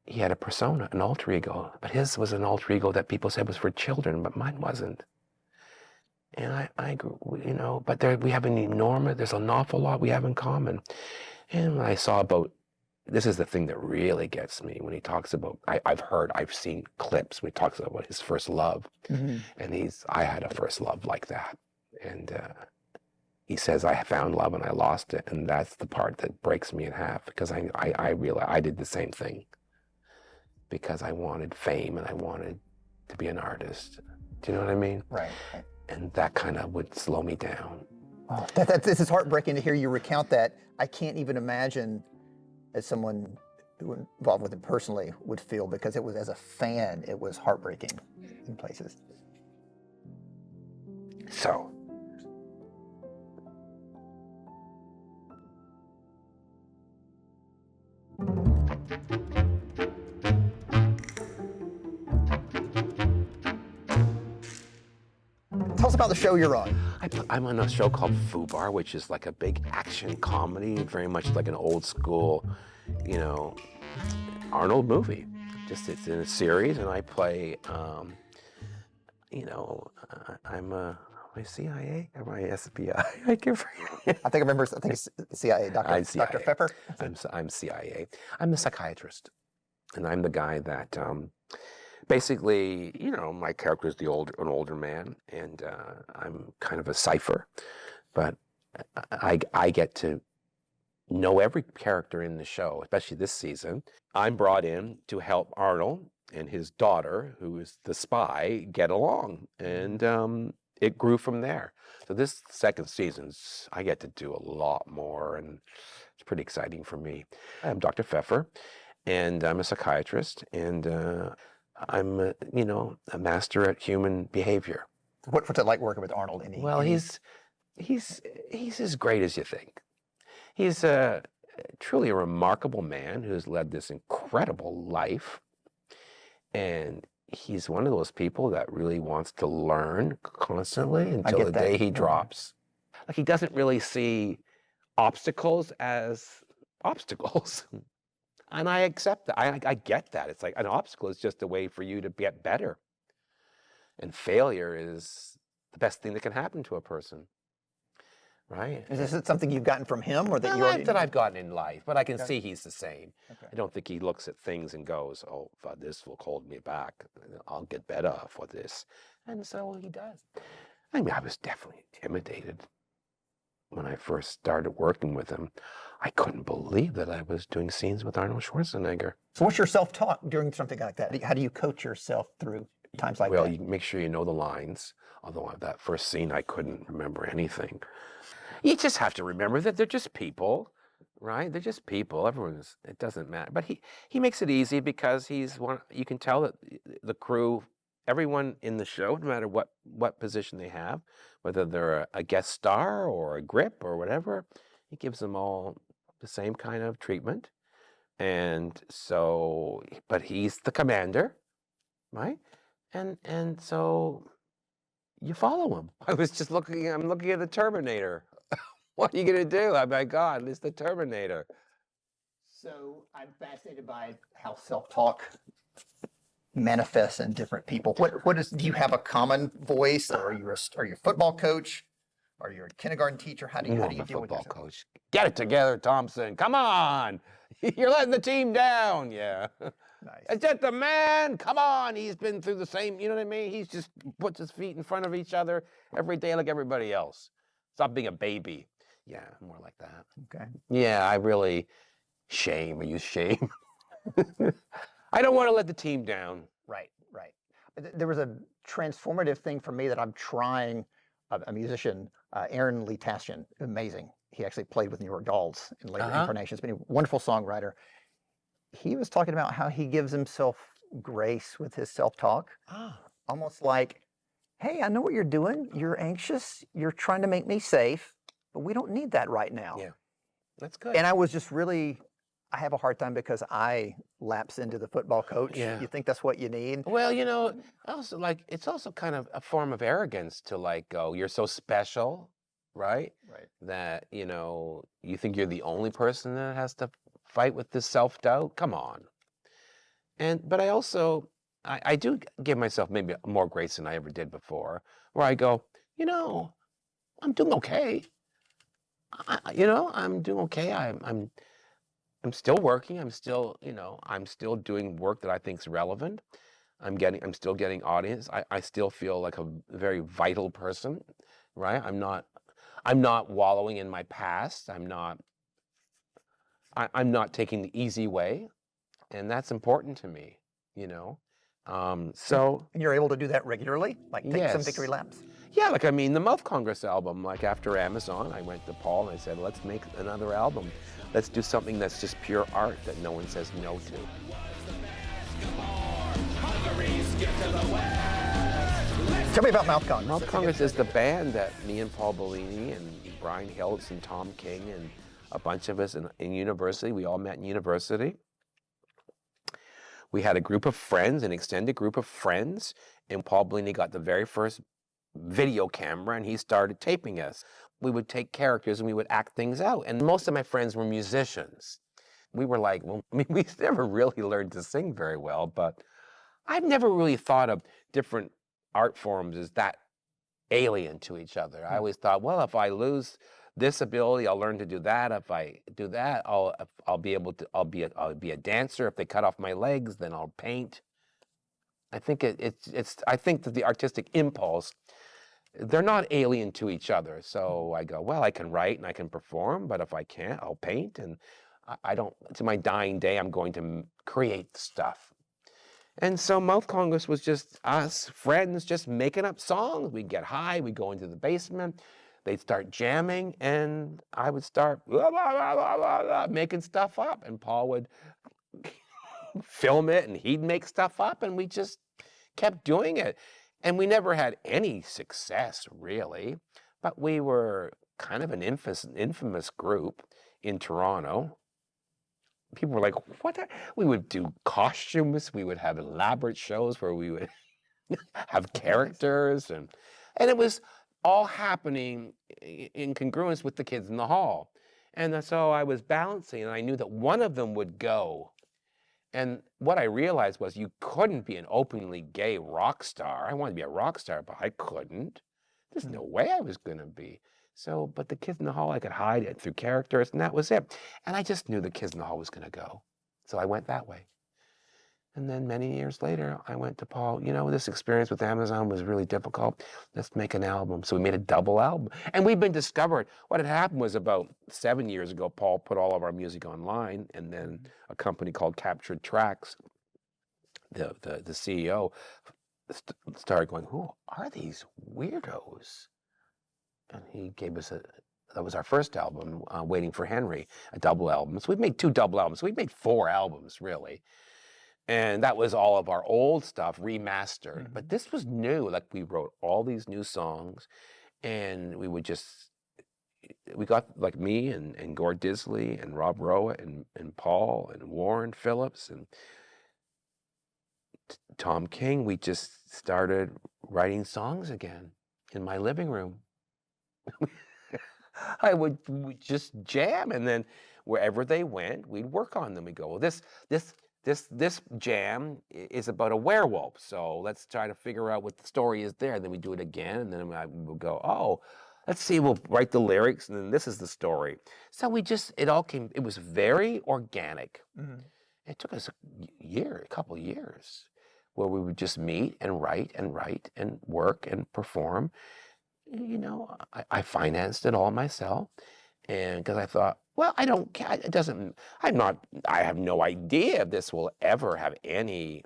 S5: He had a persona, an alter ego, but his was an alter ego that people said was for children, but mine wasn't. And I you know, but there's an awful lot we have in common. And when I saw this is the thing that really gets me when he talks about, I've seen clips when he talks about his first love. And I had a first love like that. And he says, I found love and I lost it. And that's the part that breaks me in half, because I realized I did the same thing. Because I wanted fame and I wanted to be an artist. Do you know what I mean?
S1: Right.
S5: And that kind of would slow me down.
S1: Oh, this is heartbreaking to hear you recount that. I can't even imagine, as someone who involved with it personally, would feel, because it was, as a fan, it was heartbreaking in places.
S5: So,
S1: Tell us about the show you're on.
S5: I'm on a show called FUBAR, which is like a big action comedy, very much like an old school, Arnold movie. Just it's in a series, and I play, I'm am I CIA? Am I SBI? I can forget.
S1: I think it's CIA, Dr.
S5: CIA.
S1: Dr. Pepper.
S5: I'm CIA. I'm the psychiatrist, and I'm the guy that basically, my character is an older man, and I'm kind of a cipher, but I get to know every character in the show, especially this season. I'm brought in to help Arnold and his daughter, who is the spy, get along, and it grew from there. So this second season, I get to do a lot more, and it's pretty exciting for me. I'm Dr. Pfeffer, and I'm a psychiatrist, and I'm a master at human behavior.
S1: What's it like working with Arnold?
S5: Well, he's as great as you think. He's truly a remarkable man who's led this incredible life, and he's one of those people that really wants to learn constantly until the day he drops. Like, he doesn't really see obstacles as obstacles. And I accept that. I get that. It's like an obstacle is just a way for you to get better. And failure is the best thing that can happen to a person. Right?
S1: Is this something you've gotten from him, or that
S5: that I've gotten in life, but I can see he's the same.
S1: Okay.
S5: I don't think he looks at things and goes, oh, this will hold me back. I'll get better for this. And so he does. I mean, I was definitely intimidated when I first started working with him. I couldn't believe that I was doing scenes with Arnold Schwarzenegger.
S1: So what's your self-talk during something like that? How do you coach yourself through times like that?
S5: Well, you make sure you know the lines. Although that first scene, I couldn't remember anything. You just have to remember that they're just people, right? They're just people. It doesn't matter. But he makes it easy, because he's one. You can tell that the crew, everyone in the show, no matter what position they have, whether they're a guest star or a grip or whatever, he gives them all the same kind of treatment. And so, but he's the commander, right? And so you follow him. I'm looking at the Terminator. What are you gonna do? Oh my God, it's the Terminator.
S1: So I'm fascinated by how self-talk manifests in different people. Do you have a common voice, or are you a football coach? Are you a kindergarten teacher? How do you deal with
S5: football
S1: yourself?
S5: coach? Get it together, Thompson. Come on. You're letting the team down. Yeah.
S1: Nice.
S5: It's just the man. Come on. He's been through the same, you know what I mean? He's just puts his feet in front of each other every day like everybody else. Stop being a baby. Yeah, more like that.
S1: Okay.
S5: Yeah, I use shame. I don't want to let the team down.
S1: Right. There was a transformative thing for me that I'm trying. A musician, Aaron Lee Tashian, amazing. He actually played with New York Dolls in later incarnations, but a wonderful songwriter. He was talking about how he gives himself grace with his self-talk. Almost like, hey, I know what you're doing. You're anxious. You're trying to make me safe, but we don't need that right now.
S5: Yeah, that's good.
S1: And I was just I have a hard time because I lapse into the football coach.
S5: Yeah.
S1: You think that's what you need?
S5: Well, also it's also kind of a form of arrogance to go, you're so special, right?
S1: Right.
S5: That, you think you're the only person that has to fight with this self-doubt. Come on. But I also, I do give myself maybe more grace than I ever did before, where I go, I'm doing okay. I'm doing okay. I'm still working. I'm still doing work that I think is relevant. I'm still getting audience. I still feel like a very vital person, right? I'm not wallowing in my past. I'm not taking the easy way, and that's important to me, So.
S1: And you're able to do that regularly, like take some
S5: Yes.
S1: victory laps.
S5: Yeah, the Mouth Congress album, after Amazon, I went to Paul and I said, let's make another album. Let's do something that's just pure art that no one says no to.
S1: Tell me about Mouth Congress.
S5: Mouth Congress is the band that me and Paul Bellini and Brian Hiltz and Tom King and a bunch of us in university, we all met in university. We had a group of friends, an extended group of friends, and Paul Bellini got the very first video camera and he started taping us. We would take characters and we would act things out. And most of my friends were musicians. We were we never really learned to sing very well, but I've never really thought of different art forms as that alien to each other. I always thought, well, if I lose this ability, I'll learn to do that. If I do that, I'll be a dancer. If they cut off my legs, then I'll paint. I think I think that the artistic impulse, they're not alien to each other. So I go, well, I can write and I can perform, but if I can't, I'll paint. And I don't, to my dying day, I'm going to create stuff. And so Mouth Congress was just us friends just making up songs. We'd get high, we'd go into the basement, they'd start jamming, and I would start blah, blah, blah, blah, blah, blah, making stuff up. And Paul would film it and he'd make stuff up, and we just kept doing it. And we never had any success, really, but we were kind of an infamous group in Toronto. People were like, what? We would do costumes, we would have elaborate shows where we would have characters, and it was all happening in congruence with the kids in the hall. And so I was balancing, and I knew that one of them would go. And what I realized was you couldn't be an openly gay rock star. I wanted to be a rock star, but I couldn't. There's no way I was going to be. So, but the kids in the hall, I could hide it through characters, and that was it. And I just knew the kids in the hall was going to go. So I went that way. And then many years later, I went to Paul, this experience with Amazon was really difficult. Let's make an album. So we made a double album. And we've been discovered. What had happened was about 7 years ago, Paul put all of our music online, and then a company called Captured Tracks, the CEO, started going, who are these weirdos? And he gave us that was our first album, Waiting for Henry, a double album. So we've made 2 double albums. So we've made 4 albums, really. And that was all of our old stuff remastered. But this was new. We wrote all these new songs, and we would just we got like me and Gord Disley and Rob Roa and Paul and Warren Phillips and Tom King. We just started writing songs again in my living room. I would just jam, and then wherever they went, we'd work on them. We go, well, this jam is about a werewolf, so let's try to figure out what the story is there. And then we do it again, and then we'll go, oh, let's see, we'll write the lyrics, and then this is the story. So it all came, it was very organic. Mm-hmm. It took us a couple of years, where we would just meet and write and work and perform. You know, I financed it all myself, and because I thought, well, I don't care. I have no idea if this will ever have any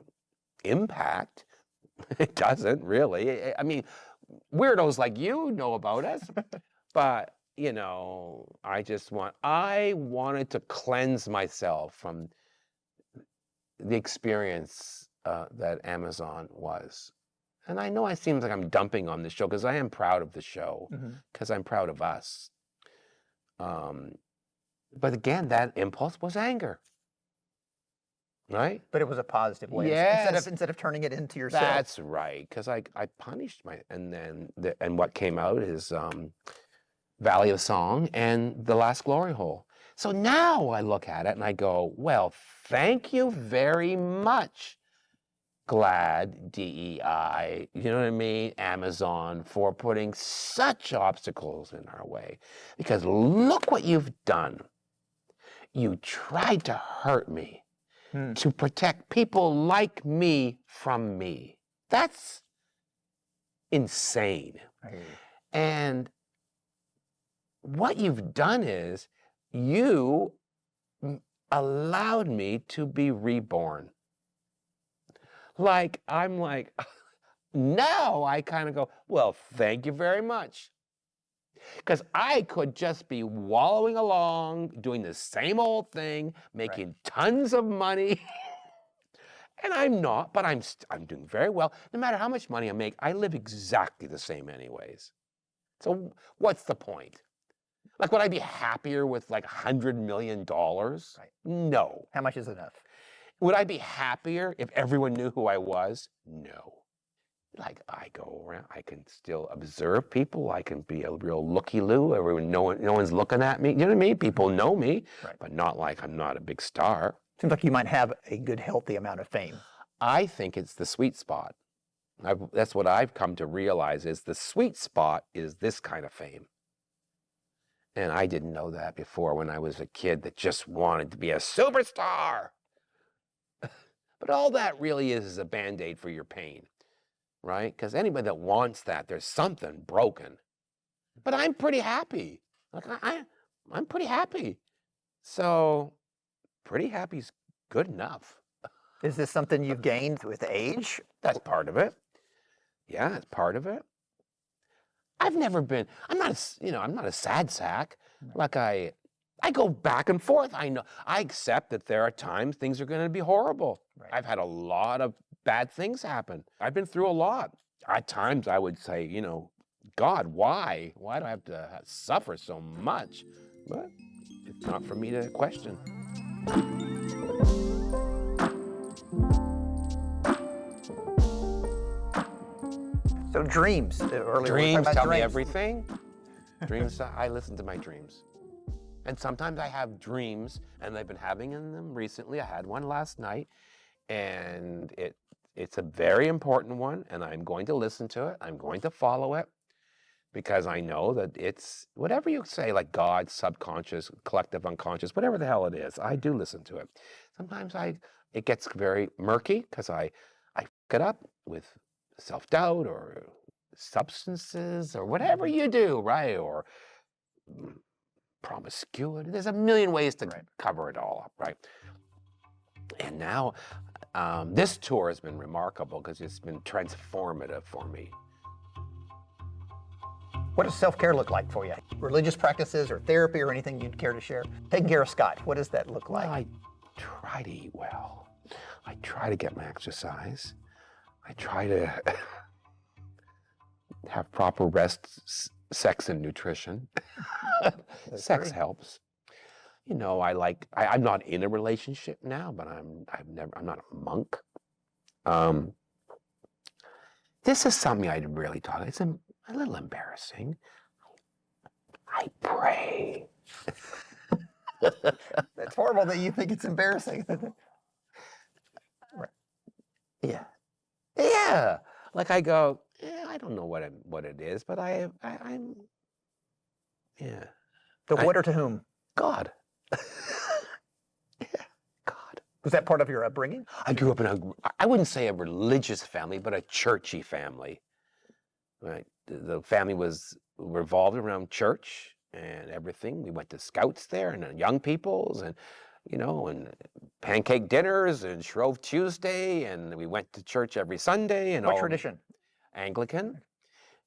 S5: impact. It doesn't really. I mean, weirdos like you know about us, but you know, I wanted to cleanse myself from the experience that Amazon was. And I know it seems like I'm dumping on this show, because I am proud of the show, because I'm proud of us. But again, that impulse was anger, right?
S1: But it was a positive way.
S5: Yes.
S1: Instead of turning it into yourself.
S5: That's right, because I punished and then and what came out is Valley of Song and The Last Glory Hole. So now I look at it and I go, well, thank you very much, GLAAD, DEI, you know what I mean, Amazon, for putting such obstacles in our way. Because look what you've done. You tried to hurt me to protect people like me from me. That's insane. And what you've done is you allowed me to be reborn. I'm like, now I kind of go, well, thank you very much. Because I could just be wallowing along, doing the same old thing, making tons of money. And I'm not, but I'm doing very well. No matter how much money I make, I live exactly the same anyways. So what's the point? Like, would I be happier with like $100 million? Right. No.
S1: How much is enough?
S5: Would I be happier if everyone knew who I was? No. Like, I go around, I can still observe people. I can be a real looky-loo. No one's looking at me. You know what I mean? People know me, but not like I'm not a big star.
S1: Seems like you might have a good, healthy amount of fame.
S5: I think it's the sweet spot. That's what I've come to realize, is the sweet spot is this kind of fame. And I didn't know that before, when I was a kid that just wanted to be a superstar. But all that really is a Band-Aid for your pain, right? Because anybody that wants that, there's something broken. But I'm pretty happy. Like, I'm pretty happy. So pretty happy is good enough.
S1: Is this something you've gained with age?
S5: That's part of it. Yeah, it's part of it. I'm not a sad sack. Like I go back and forth. I know, I accept that there are times things are going to be horrible. Right. I've had a lot of bad things happen. I've been through a lot. At times I would say, God, why? Why do I have to suffer so much? But it's not for me to question.
S1: So dreams.
S5: Dreams tell me everything. Dreams, I listen to my dreams. And sometimes I have dreams, and I've been having them recently. I had one last night, and it's a very important one, and I'm going to listen to it. I'm going to follow it, because I know that it's whatever you say, like God, subconscious, collective unconscious, whatever the hell it is. I do listen to it. Sometimes it gets very murky, because I fuck it up with self-doubt or substances or whatever you do, right? Or promiscuity. There's a million ways to cover it all up, right? And now this tour has been remarkable, because it's been transformative for me.
S1: What does self-care look like for you? Religious practices or therapy or anything you'd care to share? Taking care of Scott, what does that look like?
S5: Well, I try to eat well. I try to get my exercise. I try to have proper rest sex and nutrition.
S1: That's
S5: Sex
S1: great.
S5: helps. You know, I'm not in a relationship now, but I'm not a monk. This is something I'd really talk. It's a little embarrassing. I pray.
S1: It's horrible that you think it's embarrassing. Right.
S5: Yeah. Yeah. Like I go, I don't know what it is, but I'm, yeah.
S1: To what or to whom?
S5: God. Yeah, God.
S1: Was that part of your upbringing?
S5: I grew up in I wouldn't say a religious family, but a churchy family. Right. The family was revolved around church and everything. We went to scouts there and young people's and, you know, and pancake dinners and Shrove Tuesday, and we went to church every Sunday. And
S1: What
S5: all
S1: tradition?
S5: Anglican,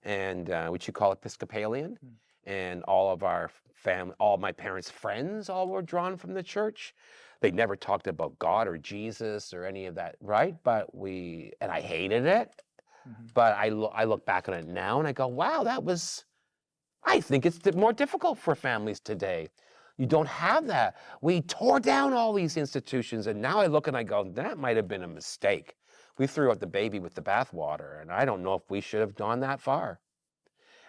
S5: and which you call Episcopalian, and all of our family, all my parents' friends, all were drawn from the church. They never talked about God or Jesus or any of that, right? But and I hated it. But I look back on it now and I go, wow, I think it's more difficult for families today. You don't have that. We tore down all these institutions, and now I look and I go, that might have been a mistake. We threw out the baby with the bathwater, and I don't know if we should have gone that far.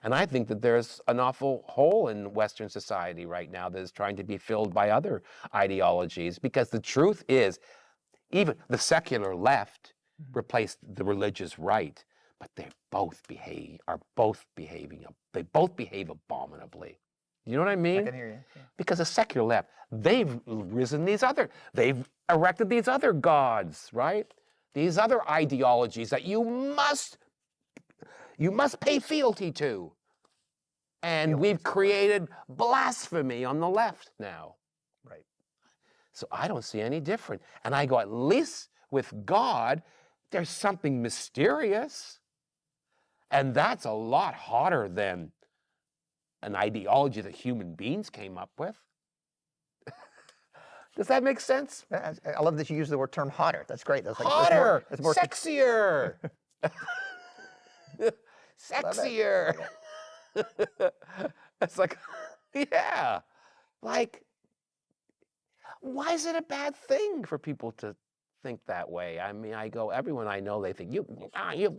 S5: And I think that there's an awful hole in Western society right now that is trying to be filled by other ideologies, because the truth is, even the secular left replaced the religious right, but they both behave abominably. You know what I mean?
S1: I can hear you. Yeah.
S5: Because the secular left, they've erected these other gods, right? These other ideologies that you must pay fealty to. And we've created blasphemy on the left now.
S1: Right.
S5: So I don't see any different. And I go, at least with God, there's something mysterious. And that's a lot hotter than an ideology that human beings came up with. Does that make sense?
S1: I love that you use the term hotter. That's great. That's like,
S5: Hotter,
S1: that's more
S5: sexier, sexier. It's like, yeah, like, why is it a bad thing for people to think that way? I mean, I go, everyone I know, they think, you've got to, you know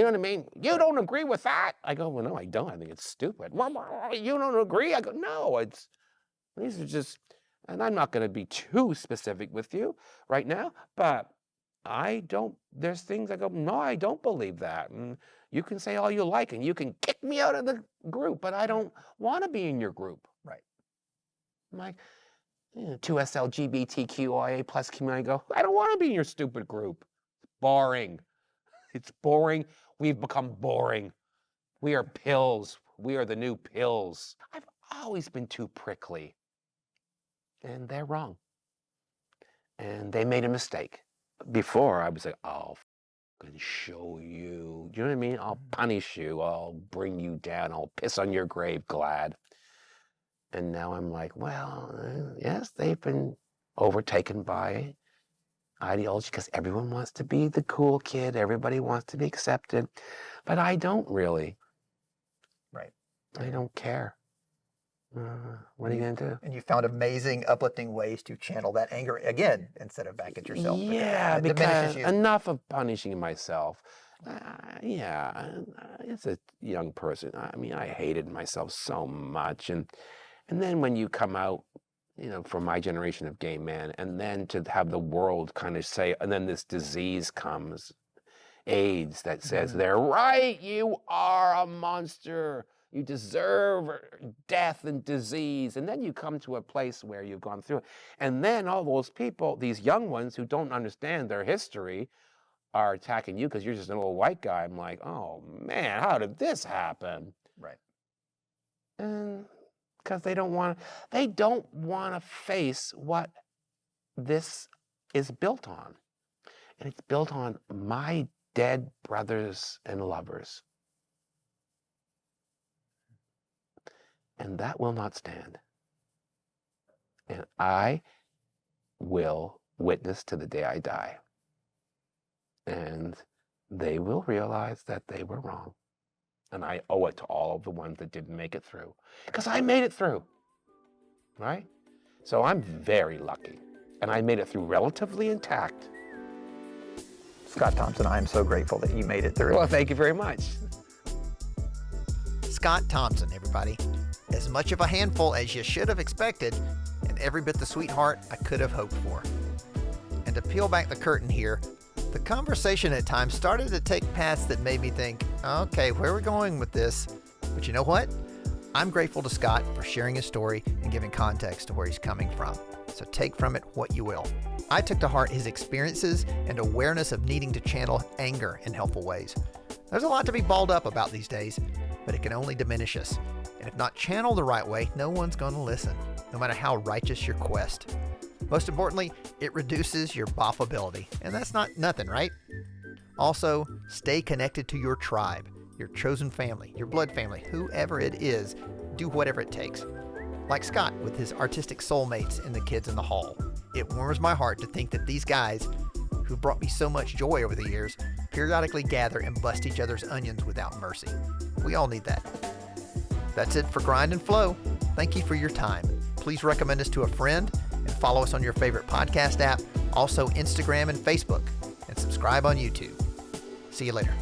S5: what I mean? You don't agree with that? I go, well, no, I don't. I think it's stupid. You don't agree? I go, no, these are just, and I'm not going to be too specific with you right now, but there's things I go, no, I don't believe that. And you can say all you like, and you can kick me out of the group, but I don't want to be in your group.
S1: Right.
S5: I'm like, 2SLGBTQIA plus community. I go, I don't want to be in your stupid group. It's boring. It's boring. We've become boring. We are pills. We are the new pills. I've always been too prickly. And they're wrong. And they made a mistake. Before, I was like, I'll fucking show you. Do you know what I mean? I'll punish you. I'll bring you down. I'll piss on your grave glad. And now I'm like, well, yes, they've been overtaken by ideology because everyone wants to be the cool kid. Everybody wants to be accepted. But I don't really.
S1: Right.
S5: I don't care. What are you going to do?
S1: And you found amazing, uplifting ways to channel that anger again instead of back at yourself.
S5: Yeah,
S1: It
S5: because
S1: diminishes you.
S5: enough of punishing myself. As a young person, I mean, I hated myself so much. And then when you come out, from my generation of gay men, and then to have the world kind of say, and then this disease comes, AIDS, that says, they're right, you are a monster. You deserve death and disease. And then you come to a place where you've gone through it. And then all those people, these young ones who don't understand their history, are attacking you because you're just an old white guy. I'm like, oh man, how did this happen?
S1: Right.
S5: And because they don't want to face what this is built on. And it's built on my dead brothers and lovers. And that will not stand. And I will witness to the day I die. And they will realize that they were wrong. And I owe it to all of the ones that didn't make it through, because I made it through, right? So I'm very lucky, and I made it through relatively intact.
S1: Scott Thompson, I am so grateful that you made it through.
S5: Well, thank you very much.
S1: Scott Thompson, everybody. As much of a handful as you should have expected, and every bit the sweetheart I could have hoped for. And to peel back the curtain here, the conversation at times started to take paths that made me think, okay, where are we going with this? But you know what? I'm grateful to Scott for sharing his story and giving context to where he's coming from. So take from it what you will. I took to heart his experiences and awareness of needing to channel anger in helpful ways. There's a lot to be balled up about these days, but it can only diminish us. And if not channeled the right way, no one's going to listen, no matter how righteous your quest. Most importantly, it reduces your boffability, and that's not nothing, right? Also, stay connected to your tribe, your chosen family, your blood family, whoever it is. Do whatever it takes. Like Scott with his artistic soulmates in the Kids in the Hall. It warms my heart to think that these guys, who brought me so much joy over the years, periodically gather and bust each other's onions without mercy. We all need that. That's it for Grind and Flow. Thank you for your time. Please recommend us to a friend and follow us on your favorite podcast app, also Instagram and Facebook, and subscribe on YouTube. See you later.